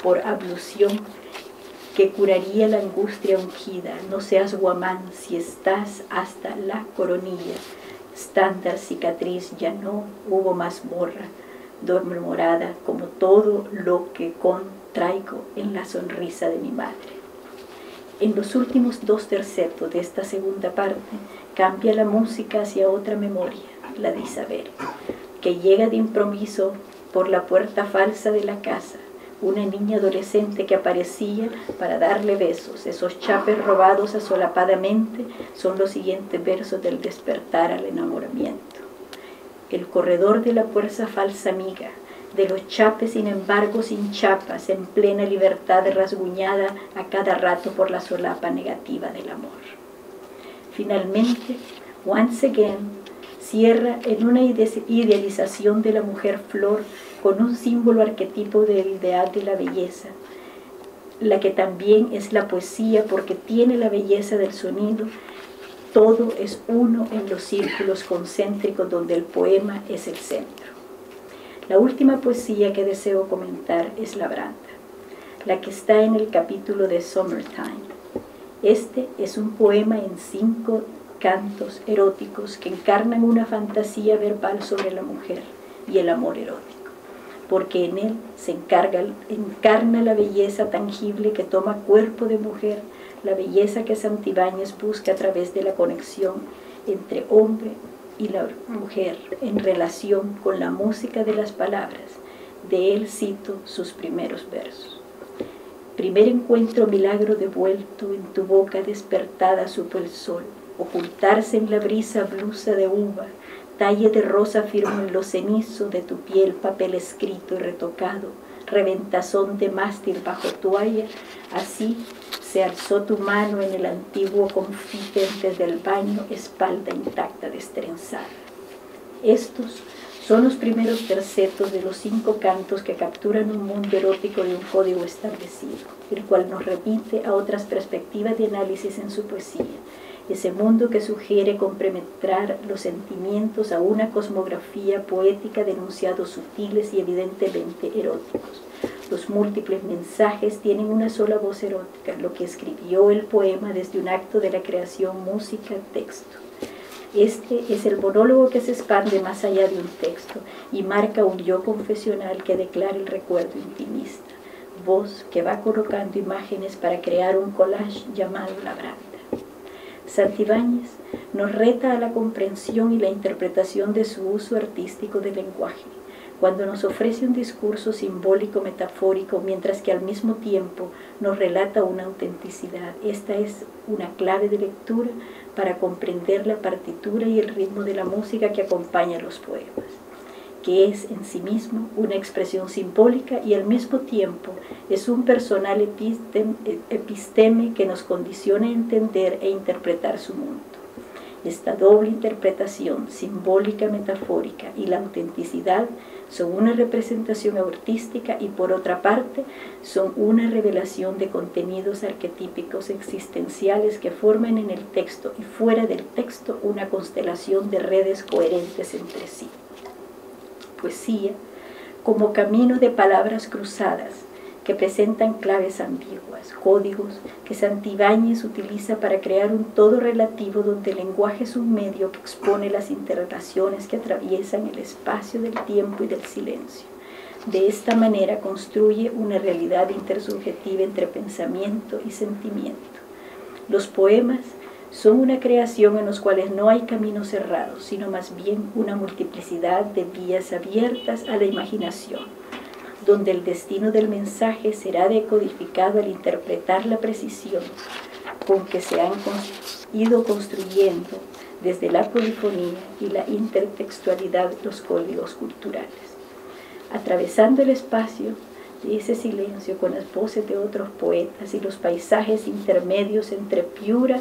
por ablución que curaría la angustia ungida. No seas guamán si estás hasta la coronilla. estándar, cicatriz, ya no hubo más borra, duerme morada como todo lo que contraigo en la sonrisa de mi madre. En los últimos 2 tercetos de esta segunda parte cambia la música hacia otra memoria, la de Isabel, que llega de improviso por la puerta falsa de la casa, una niña adolescente que aparecía para darle besos. Esos chapes robados asolapadamente son los siguientes versos del despertar al enamoramiento. El corredor de la fuerza falsa amiga, de los chapes sin embargo sin chapas, en plena libertad rasguñada a cada rato por la solapa negativa del amor. Finalmente, Once Again cierra en una idealización de la mujer flor con un símbolo arquetipo del ideal de la belleza, la que también es la poesía porque tiene la belleza del sonido. Todo es uno en los círculos concéntricos donde el poema es el centro. La última poesía que deseo comentar es La Branda, la que está en el capítulo de Summertime. Este es un poema en 5 cantos eróticos que encarnan una fantasía verbal sobre la mujer y el amor erótico, porque en él se encarna la belleza tangible que toma cuerpo de mujer, la belleza que Santibáñez busca a través de la conexión entre hombre y la mujer en relación con la música de las palabras. De él cito sus primeros versos. Primer encuentro, milagro devuelto, en tu boca despertada supo el sol, ocultarse en la brisa blusa de uva, talle de rosa firmo en los cenizos de tu piel, papel escrito y retocado, reventazón de mástil bajo toalla, así se alzó tu mano en el antiguo confite antes del baño, espalda intacta destrenzada. Estos son los primeros tercetos de los 5 cantos que capturan un mundo erótico de un código establecido, el cual nos remite a otras perspectivas de análisis en su poesía. Ese mundo que sugiere compenetrar los sentimientos a una cosmografía poética de enunciados sutiles y evidentemente eróticos. Los múltiples mensajes tienen una sola voz erótica, lo que escribió el poema desde un acto de la creación música-texto. Este es el monólogo que se expande más allá de un texto y marca un yo confesional que declara el recuerdo intimista, voz que va colocando imágenes para crear un collage llamado La Branda. Santibáñez nos reta a la comprensión y la interpretación de su uso artístico del lenguaje, cuando nos ofrece un discurso simbólico metafórico, mientras que al mismo tiempo nos relata una autenticidad. Esta es una clave de lectura para comprender la partitura y el ritmo de la música que acompaña los poemas, que es en sí mismo una expresión simbólica y al mismo tiempo es un personal episteme que nos condiciona a entender e interpretar su mundo. Esta doble interpretación simbólica, metafórica y la autenticidad son una representación artística y por otra parte son una revelación de contenidos arquetípicos existenciales que forman en el texto y fuera del texto una constelación de redes coherentes entre sí. Poesía como camino de palabras cruzadas que presentan claves ambiguas, códigos que Santibáñez utiliza para crear un todo relativo donde el lenguaje es un medio que expone las interrelaciones que atraviesan el espacio del tiempo y del silencio. De esta manera construye una realidad intersubjetiva entre pensamiento y sentimiento. Los poemas son una creación en los cuales no hay caminos cerrados, sino más bien una multiplicidad de vías abiertas a la imaginación, donde el destino del mensaje será decodificado al interpretar la precisión con que se han ido construyendo desde la polifonía y la intertextualidad los códigos culturales. Atravesando el espacio de ese silencio con las voces de otros poetas y los paisajes intermedios entre Piura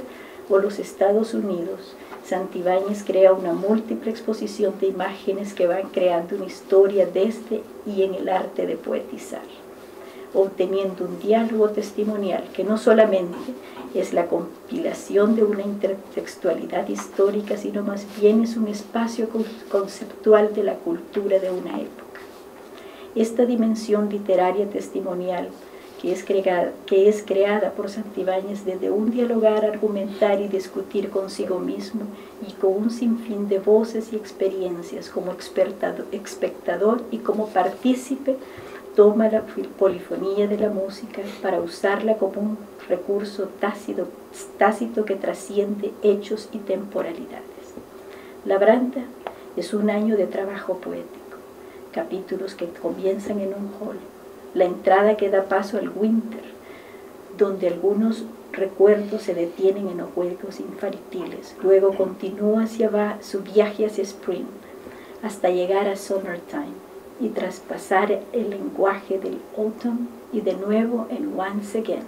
o los Estados Unidos, Santibáñez crea una múltiple exposición de imágenes que van creando una historia desde y en el arte de poetizar, obteniendo un diálogo testimonial que no solamente es la compilación de una intertextualidad histórica, sino más bien es un espacio conceptual de la cultura de una época. Esta dimensión literaria testimonial que es creada por Santibáñez desde un dialogar, argumentar y discutir consigo mismo y con un sinfín de voces y experiencias como espectador y como partícipe, toma la polifonía de la música para usarla como un recurso tácito que trasciende hechos y temporalidades. Labranda es un año de trabajo poético, capítulos que comienzan en un hall, la entrada que da paso al winter, donde algunos recuerdos se detienen en los juegos infantiles, luego continúa hacia su viaje hacia spring, hasta llegar a summertime, y traspasar el lenguaje del autumn y de nuevo en once again,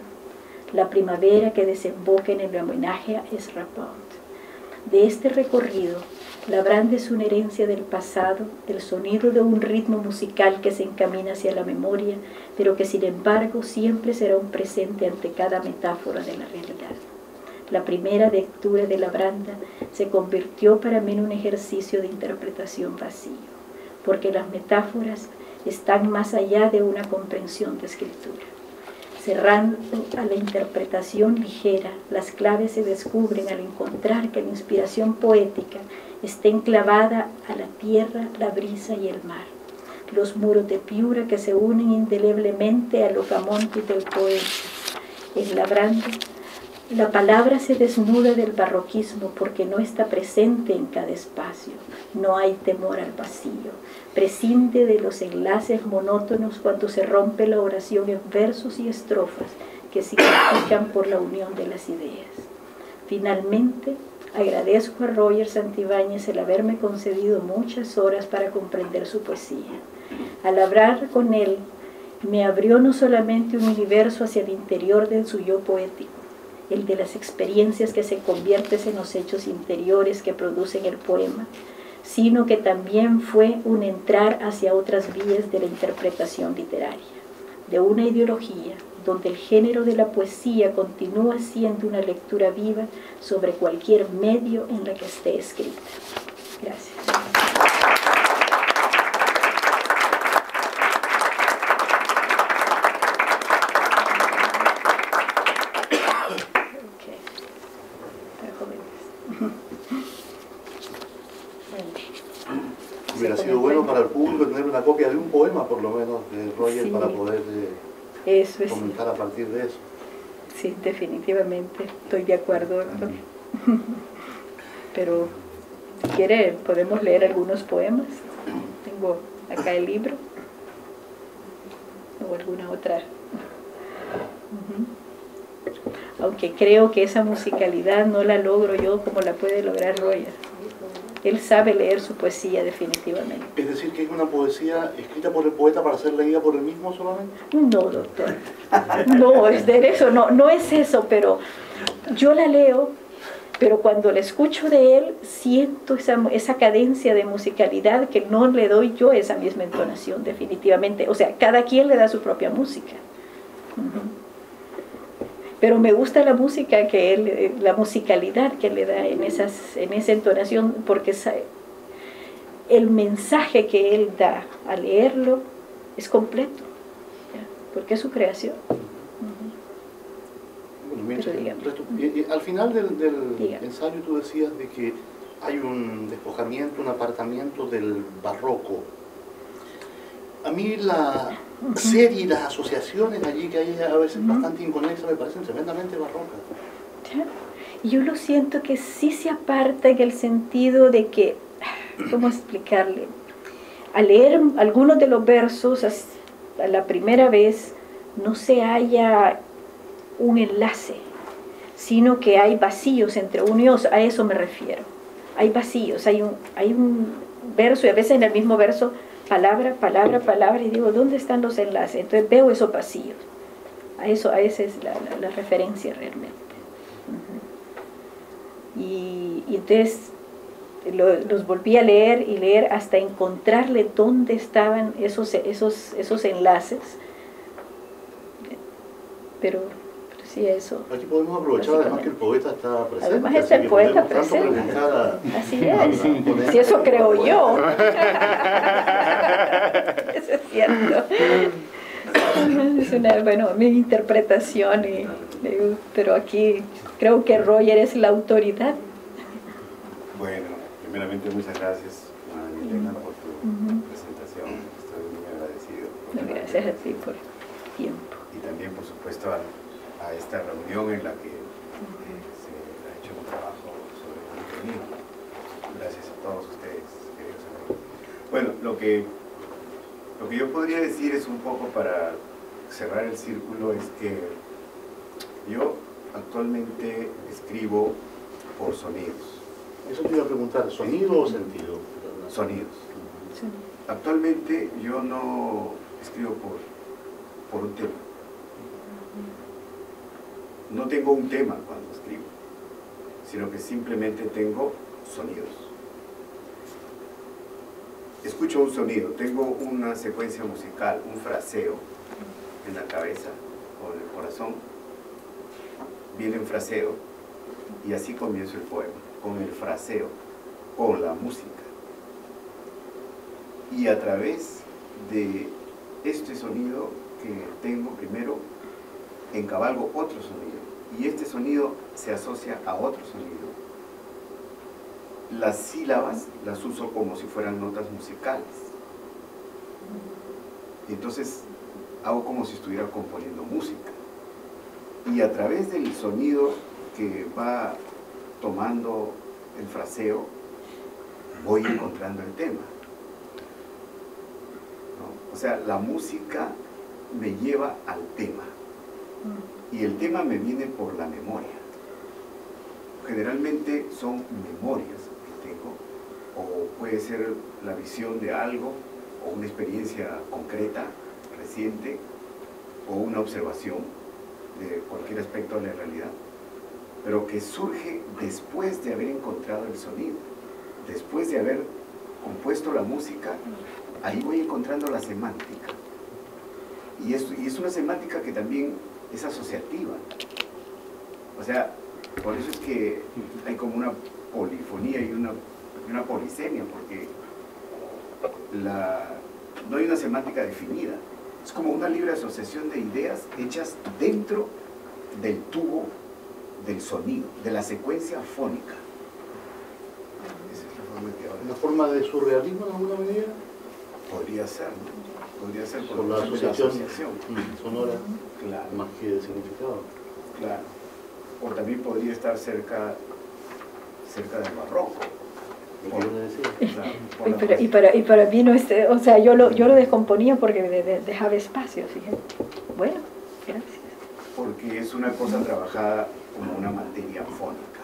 la primavera que desemboca en el homenaje a Ezra Pound. De este recorrido, Labranda es una herencia del pasado, el sonido de un ritmo musical que se encamina hacia la memoria, pero que sin embargo siempre será un presente ante cada metáfora de la realidad. La primera lectura de Labranda se convirtió para mí en un ejercicio de interpretación vacío, porque las metáforas están más allá de una comprensión de escritura. Cerrando a la interpretación ligera, las claves se descubren al encontrar que la inspiración poética está enclavada a la tierra, la brisa y el mar, los muros de Piura que se unen indeleblemente a los gamontes del poema. En Labranda, la palabra se desnuda del barroquismo porque no está presente en cada espacio, no hay temor al vacío, prescinde de los enlaces monótonos cuando se rompe la oración en versos y estrofas que significan por la unión de las ideas. Finalmente, agradezco a Roger Santibáñez el haberme concedido muchas horas para comprender su poesía. Al hablar con él, me abrió no solamente un universo hacia el interior de su yo poético, el de las experiencias que se convierten en los hechos interiores que producen el poema, sino que también fue un entrar hacia otras vías de la interpretación literaria, de una ideología donde el género de la poesía continúa siendo una lectura viva sobre cualquier medio en la que esté escrita. Gracias. Hubiera sido bueno para el público tener una copia de un poema, por lo menos, de Roger, sí, para poder comentar a partir de eso. Sí, definitivamente, estoy de acuerdo. Pero, si quiere, podemos leer algunos poemas. Tengo acá el libro. O alguna otra. Aunque creo que esa musicalidad no la logro yo como la puede lograr Roger. Él sabe leer su poesía definitivamente. ¿Es decir, que es una poesía escrita por el poeta para ser leída por él mismo solamente? No, doctor. No, es de eso, no es eso, pero yo la leo, pero cuando la escucho de él, siento esa cadencia de musicalidad que no le doy yo esa misma entonación, definitivamente. O sea, cada quien le da su propia música. Pero me gusta la música que él, la musicalidad que le da en esa entonación, porque el mensaje que él da al leerlo es completo, ¿ya? Porque es su creación. Bueno, al final del ensayo tú decías de que hay un despojamiento, un apartamiento del barroco. A mí la serie y las asociaciones allí que hay a veces bastante inconexas me parecen tremendamente barrocas. Yo lo siento que sí se aparta en el sentido de que, ¿cómo explicarle? Al leer algunos de los versos a la primera vez no se halla un enlace, sino que hay vacíos entre uno y otro. A eso me refiero. Hay vacíos, hay un verso y a veces en el mismo verso palabra, palabra, palabra, y digo, ¿dónde están los enlaces? Entonces veo esos vacíos. A esa es la referencia realmente. Y entonces los volví a leer y leer hasta encontrarle dónde estaban esos enlaces. Pero sí, eso. Aquí podemos aprovechar además que el poeta está presente. Además está el poeta presente. Así es. Si eso creo yo. Eso es cierto. Es una, bueno, mi interpretación, pero aquí creo que Roger es la autoridad. Bueno, primeramente muchas gracias, María Elena, por tu presentación. Estoy muy agradecido. Gracias a ti por el tiempo. Y también, por supuesto, a esta reunión en la que se ha hecho un trabajo sobre el contenido. Gracias a todos ustedes, queridos amigos. Bueno, lo que yo podría decir es un poco para cerrar el círculo, es que yo actualmente escribo por sonidos. Eso te iba a preguntar, ¿sonido o sentido? Sonidos. Sí. Actualmente yo no escribo por un tema. No tengo un tema cuando escribo, sino que simplemente tengo sonidos. Escucho un sonido, tengo una secuencia musical, un fraseo en la cabeza o en el corazón. Viene un fraseo y así comienzo el poema, con el fraseo, con la música. Y a través de este sonido que tengo primero, encabalgo otro sonido. Y este sonido se asocia a otro sonido. Las sílabas las uso como si fueran notas musicales. Y entonces hago como si estuviera componiendo música. Y a través del sonido que va tomando el fraseo, voy encontrando el tema. ¿No? O sea, la música me lleva al tema. Y el tema me viene por la memoria. Generalmente son memorias que tengo, o puede ser la visión de algo, o una experiencia concreta, reciente, o una observación de cualquier aspecto de la realidad, pero que surge después de haber encontrado el sonido, después de haber compuesto la música. Ahí voy encontrando la semántica. Y es una semántica que también es asociativa. O sea, por eso es que hay como una polifonía y una polisemia, porque no hay una semántica definida. Es como una libre asociación de ideas hechas dentro del tubo del sonido, de la secuencia fónica. Esa es la forma que ahora. ¿Una forma de surrealismo en alguna medida? Podría ser, ¿no? Podría ser por la asociación sonora, claro, más que de significado. Claro. O también podría estar cerca del barroco. Y para mí no es, o sea, yo lo descomponía porque dejaba espacio, fíjate. Bueno, gracias. Porque es una cosa trabajada como una materia fónica,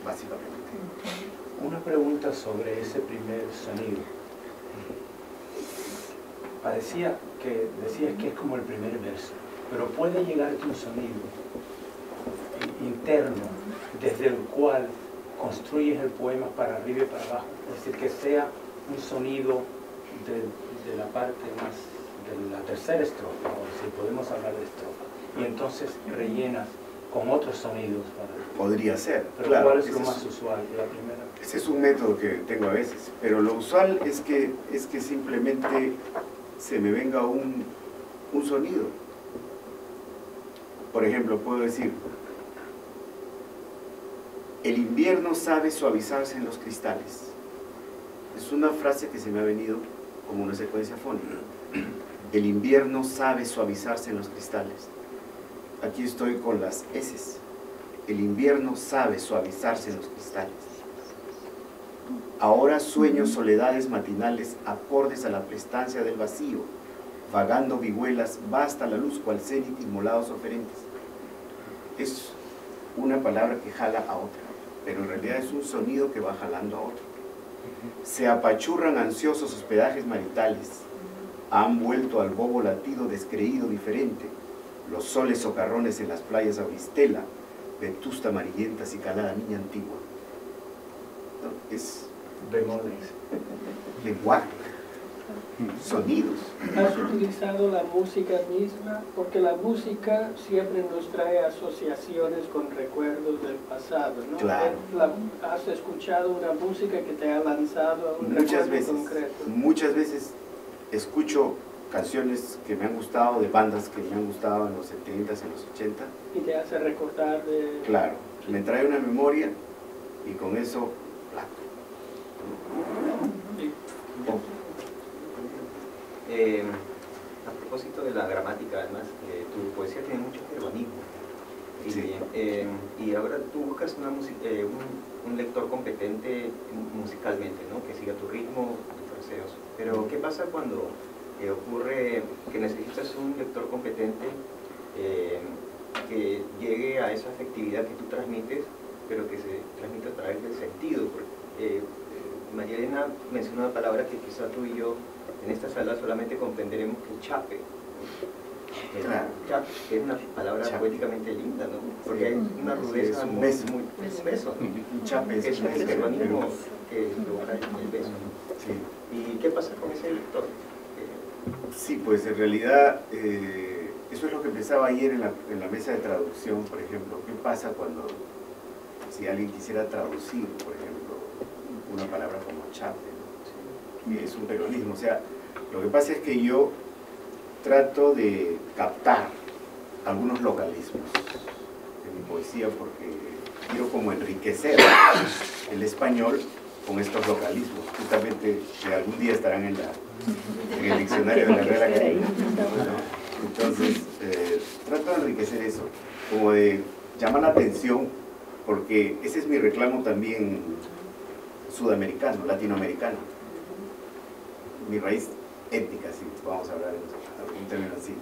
básicamente. Una pregunta sobre ese primer sonido. Decías que es como el primer verso, pero puede llegarte un sonido interno desde el cual construyes el poema para arriba y para abajo, es decir, que sea un sonido de la parte más de la tercera estrofa, o si podemos hablar de estrofa, y entonces rellenas con otros sonidos podría ser, pero claro. ¿cuál es lo más usual? La primera. Ese es un método que tengo a veces, pero lo usual es que simplemente se me venga un sonido. Por ejemplo, puedo decir: el invierno sabe suavizarse en los cristales. Es una frase que se me ha venido como una secuencia fónica. El invierno sabe suavizarse en los cristales. Aquí estoy con las eses. El invierno sabe suavizarse en los cristales. Ahora sueño soledades matinales, acordes a la prestancia del vacío. Vagando vihuelas, basta la luz cual cenit inmolados oferentes. Es una palabra que jala a otra, pero en realidad es un sonido que va jalando a otro. Se apachurran ansiosos hospedajes maritales, han vuelto al bobo latido descreído diferente, los soles socarrones en las playas auristela, vetusta amarillenta calada niña antigua. ¿No? Es lenguaje, sonidos. ¿Has utilizado la música misma? Porque la música siempre nos trae asociaciones con recuerdos del pasado, ¿no? Claro. ¿Has escuchado una música que te ha lanzado a un recuerdo concreto? Muchas veces escucho canciones que me han gustado, de bandas que me han gustado en los 70s, en los 80. Y te hace recordar de... Claro, me trae una memoria y con eso, claro. A propósito de la gramática, además, tu poesía tiene mucho peruanismo. Sí. Y ahora tú buscas un lector competente musicalmente, ¿no? Que siga tu ritmo, tus fraseos. Pero ¿qué pasa cuando ocurre que necesitas un lector competente que llegue a esa afectividad que tú transmites, pero que se transmite a través del sentido? Porque, María Elena mencionó una palabra que quizá tú y yo en esta sala solamente comprenderemos, que es chape. Claro. Chape, que es una palabra poéticamente linda, ¿no? Porque hay una rudeza, es un beso. Es un beso, ¿no? Un chape es un peruanismo que provoca el beso. Sí. ¿Y qué pasa con ese lector? Sí, pues en realidad eso es lo que pensaba ayer en la mesa de traducción, por ejemplo. ¿Qué pasa cuando, si alguien quisiera traducir, por ejemplo, una palabra como chape, ¿no? Que es un peronismo? O sea, lo que pasa es que yo trato de captar algunos localismos en mi poesía porque quiero como enriquecer el español con estos localismos. Justamente que algún día estarán en el diccionario de la Real Academia. Entonces, trato de enriquecer eso, como de llamar la atención, porque ese es mi reclamo también sudamericano, latinoamericano. Mi raíz étnica, si vamos a hablar en algún término así.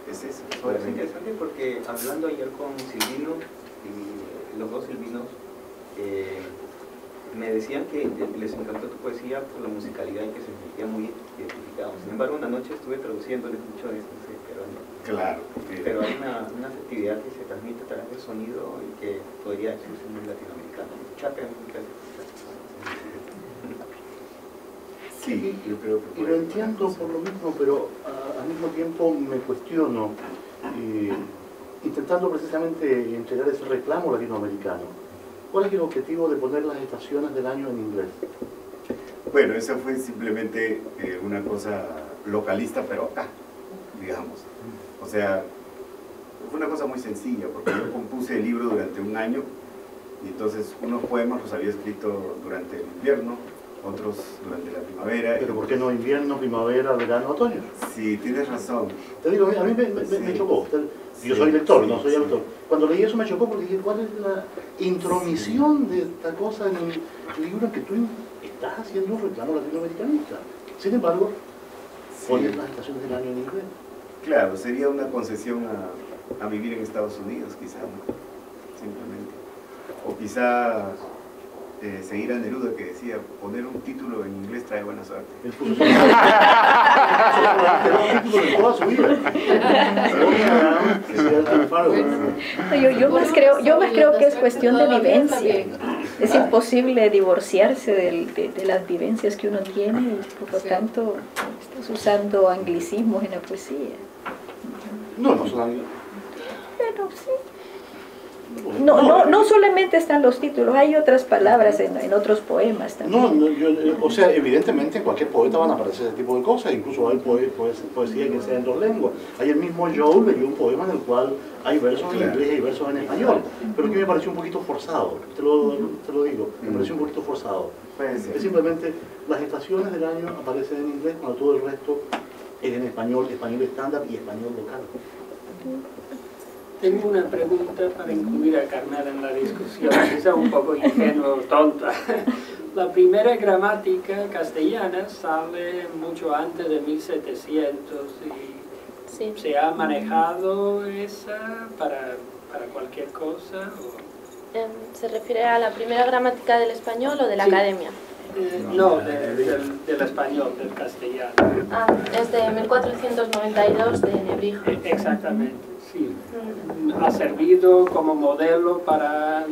Es eso. Es interesante porque hablando ayer con Silvino, y los dos Silvinos, me decían que les encantó tu poesía por la musicalidad y que se sentían muy identificados. Sin embargo, una noche estuve traduciéndoles mucho de esto, claro, pero hay una afectividad que se transmite a través del sonido y que podría decirse muy latinoamericana. Chape, sí, yo creo que... Y lo entiendo por lo mismo, pero al mismo tiempo me cuestiono, intentando precisamente entregar ese reclamo latinoamericano. ¿Cuál es el objetivo de poner las estaciones del año en inglés? Bueno, eso fue simplemente una cosa localista, pero acá, digamos. O sea, fue una cosa muy sencilla, porque yo compuse el libro durante un año, y entonces unos poemas los había escrito durante el invierno, otros durante la primavera. ¿Pero por qué no invierno, primavera, verano, otoño? Sí, tienes razón. Te digo, a mí me chocó. Yo soy lector, no soy autor. Cuando leí eso me chocó porque dije, ¿cuál es la intromisión de esta cosa en el libro en que tú estás haciendo un reclamo latinoamericanista? Sin embargo, pones las estaciones del año en inglés. Claro, sería una concesión a vivir en Estados Unidos, quizá, ¿no? Simplemente. O quizá seguir a Neruda, que decía, poner un título en inglés trae buena suerte. El título de toda su vida. Yo más creo que es cuestión de vivencia. Es imposible divorciarse de las vivencias que uno tiene y por lo tanto estás usando anglicismos en la poesía. No son anglicismos. Pero sí. No solamente están los títulos, hay otras palabras en otros poemas también. O sea, evidentemente en cualquier poeta van a aparecer ese tipo de cosas, incluso hay poesía que sea en dos lenguas. Ayer mismo Joe leyó un poema en el cual hay versos en inglés y versos en español, pero que me pareció un poquito forzado, te lo digo, me pareció un poquito forzado. Es simplemente las estaciones del año aparecen en inglés, cuando todo el resto es en español, español estándar y español local. Tengo una pregunta para incluir a Carmela en la discusión, quizá un poco ingenua o tonta. La primera gramática castellana sale mucho antes de 1700 y sí. ¿Se ha manejado esa para cualquier cosa? ¿Se refiere a la primera gramática del español o de la academia? No, del español, del castellano. Es de 1492 de Nebrija. Exactamente. Sí, ha servido como modelo para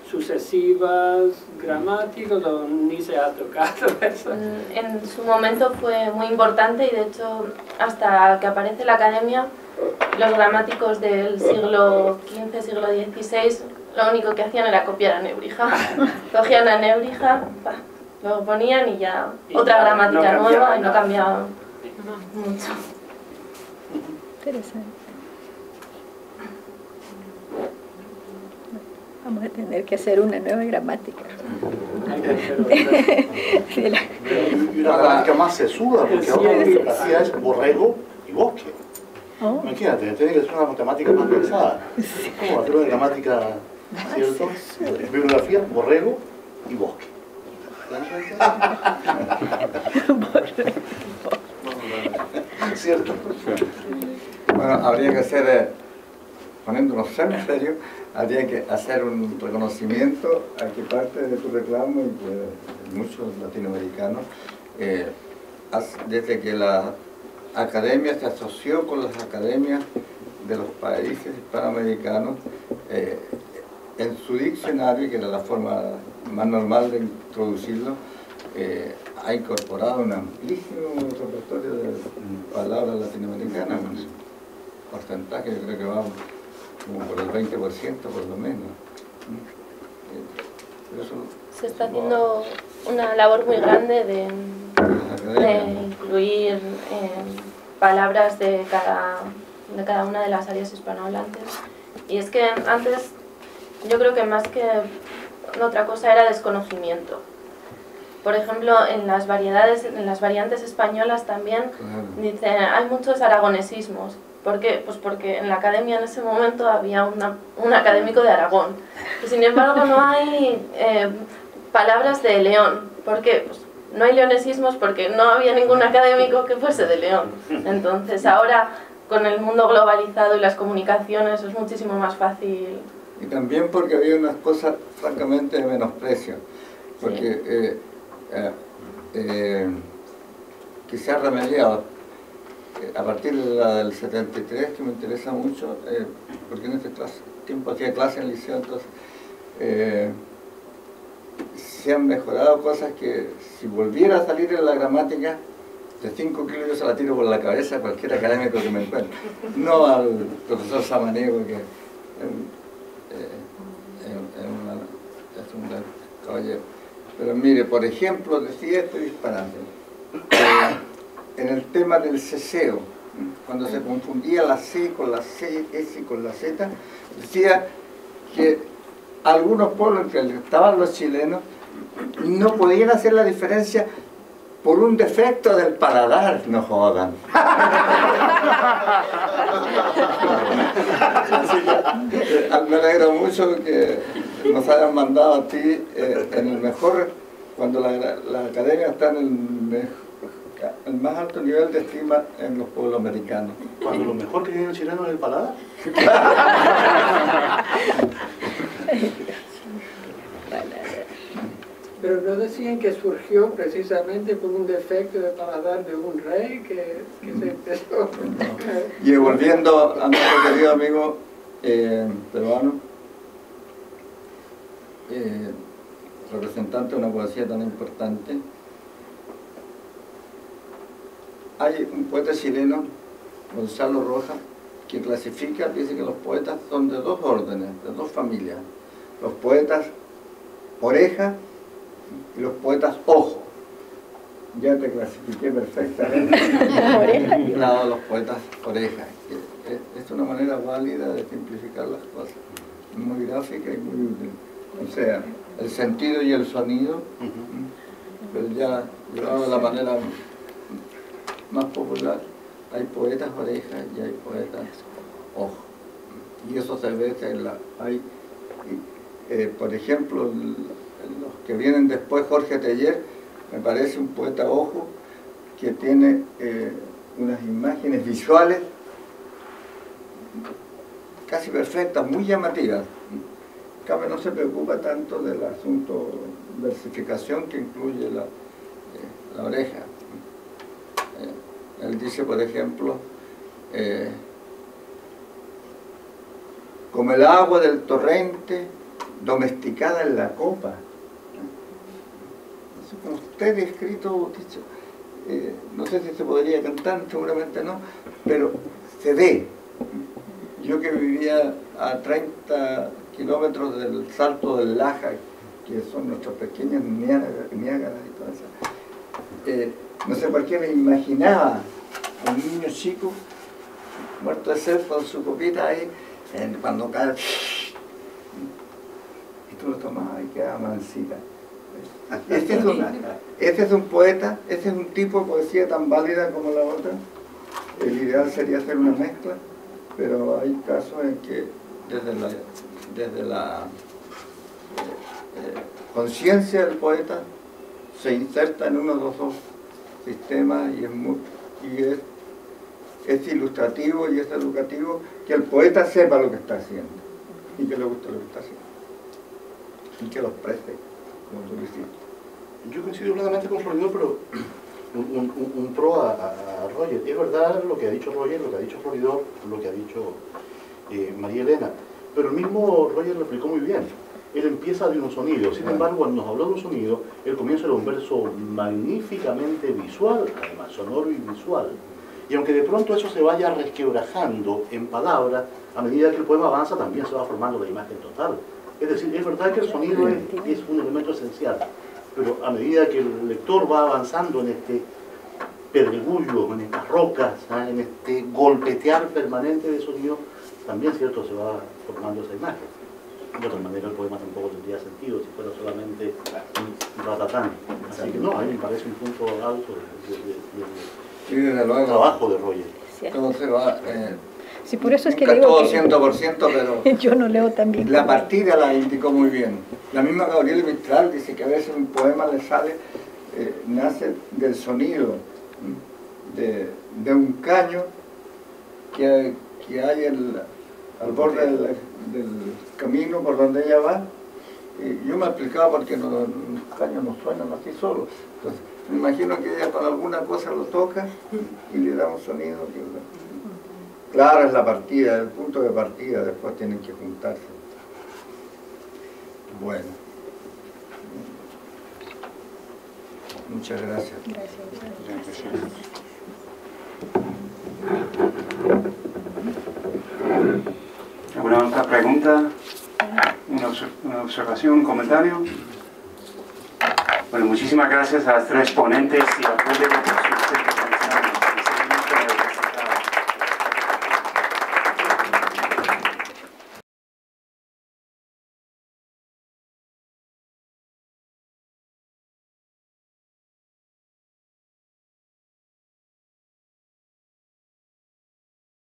sucesivas gramáticas o ni se ha tocado eso. En su momento fue muy importante y de hecho hasta que aparece la academia los gramáticos del siglo XV, siglo XVI lo único que hacían era copiar a Nebrija. Cogían a Nebrija, lo ponían y ya otra gramática nueva y no cambiaban mucho. Interesante. Vamos a tener que hacer una nueva gramática. Y una gramática más sesuda, porque ahora lo que hacía es borrego y bosque. Oh. Imagínate, tiene que ser una matemática más pesada. ¿Cómo hacer una gramática, cierto? Bibliografía, borrego y bosque. ¿Cierto? Bueno, habría que hacer, poniéndonos en serio, habría que hacer un reconocimiento a que parte de tu reclamo y de muchos latinoamericanos, desde que la academia se asoció con las academias de los países hispanoamericanos, en su diccionario, que era la forma más normal de introducirlo, ha incorporado un amplísimo repertorio de palabras latinoamericanas, un porcentaje, yo creo que va como por el 20% por lo menos. Se está haciendo una labor muy grande de incluir palabras de cada una de las áreas hispanohablantes. Y es que antes yo creo que más que otra cosa era desconocimiento. Por ejemplo, en las variantes españolas también dicen, hay muchos aragonesismos. ¿Por qué? Pues porque en la academia en ese momento había un académico de Aragón. Y sin embargo no hay palabras de León. ¿Por qué? Pues no hay leonesismos porque no había ningún académico que fuese de León. Entonces ahora, con el mundo globalizado y las comunicaciones, es muchísimo más fácil. Y también porque había unas cosas francamente de menosprecio. Porque quizás remediado a partir de la del 73, que me interesa mucho, porque en este tiempo hacía clase en el liceo, entonces se han mejorado cosas que si volviera a salir en la gramática, de 5 kilos yo se la tiro por la cabeza a cualquier académico que me encuentre. No al profesor Samaniego, que es un gran caballero. Pero mire, por ejemplo, decía este disparate. En el tema del ceseo, cuando se confundía la C con la C, S y con la Z, decía que algunos pueblos, entre los que estaban los chilenos, no podían hacer la diferencia por un defecto del paladar, no jodan. Me alegro mucho que nos hayan mandado a ti en el mejor, cuando la academia está en el más alto nivel de estima en los pueblos americanos. Cuando lo mejor que tiene el chileno es el paladar. Pero no decían que surgió precisamente por un defecto de paladar de un rey que se empezó. Y volviendo a nuestro querido amigo peruano, representante de una poesía tan importante, hay un poeta chileno, Gonzalo Rojas, que clasifica, dice que los poetas son de dos órdenes, de dos familias. Los poetas oreja y los poetas ojo. Ya te clasifiqué perfectamente. Claro, los poetas oreja. Es una manera válida de simplificar las cosas. Muy gráfica y muy útil. O sea, el sentido y el sonido, pero ya llevado de la manera más popular, hay poetas orejas y hay poetas ojo. Y eso se ve en por ejemplo, los que vienen después, Jorge Teller, me parece un poeta ojo que tiene unas imágenes visuales casi perfectas, muy llamativas. Cabe no se preocupa tanto del asunto versificación que incluye la oreja. Él dice, por ejemplo, como el agua del torrente domesticada en la copa. Así como usted ha escrito, dicho, no sé si se podría cantar, seguramente no, pero se ve. Yo que vivía a 30 kilómetros del Salto del Laja, que son nuestras pequeñas Niágaras y todas esas, no sé por qué me imaginaba a un niño chico muerto de sed con su copita ahí, cuando cae, y tú lo tomas y queda mansita. Este es un poeta, este es un tipo de poesía tan válida como la otra. El ideal sería hacer una mezcla, pero hay casos en que desde la conciencia del poeta se inserta en uno de los dos sistemas y es ilustrativo y es educativo que el poeta sepa lo que está haciendo y que le guste lo que está haciendo y que lo exprese como tú lo hiciste. Yo coincido plenamente con Florидor, pero un pro a Roger. Es verdad lo que ha dicho Roger, lo que ha dicho Floridor, lo que ha dicho María Elena, pero el mismo Roger lo explicó muy bien. Él empieza de un sonido, sin embargo, cuando nos habló de un sonido, el comienzo era un verso magníficamente visual, además sonoro y visual. Y aunque de pronto eso se vaya resquebrajando en palabras, a medida que el poema avanza también se va formando la imagen total. Es decir, es verdad que el sonido es un elemento esencial, pero a medida que el lector va avanzando en este pedregullo, en estas rocas, en este golpetear permanente de sonido, también, cierto, se va formando esa imagen. De otra manera el poema tampoco tendría sentido si fuera solamente un ratatán. Así que no, a mí me parece un punto alto del trabajo de Roger. Todo se va... Sí, por eso es que digo todo 100%, pero yo no leo tan bien. La partida la indicó muy bien. La misma Gabriela Mistral dice que a veces un poema le sale, nace del sonido, de un caño que hay al borde del camino por donde ella va. Y yo me explicaba porque los caños no suenan así solos. Entonces, me imagino que ella con alguna cosa lo toca y le da un sonido claro, es la partida, el punto de partida, después tienen que juntarse. Bueno. Muchas gracias. ¿Alguna otra pregunta? ¿Una observación, un comentario? Bueno, muchísimas gracias a las tres ponentes y al público.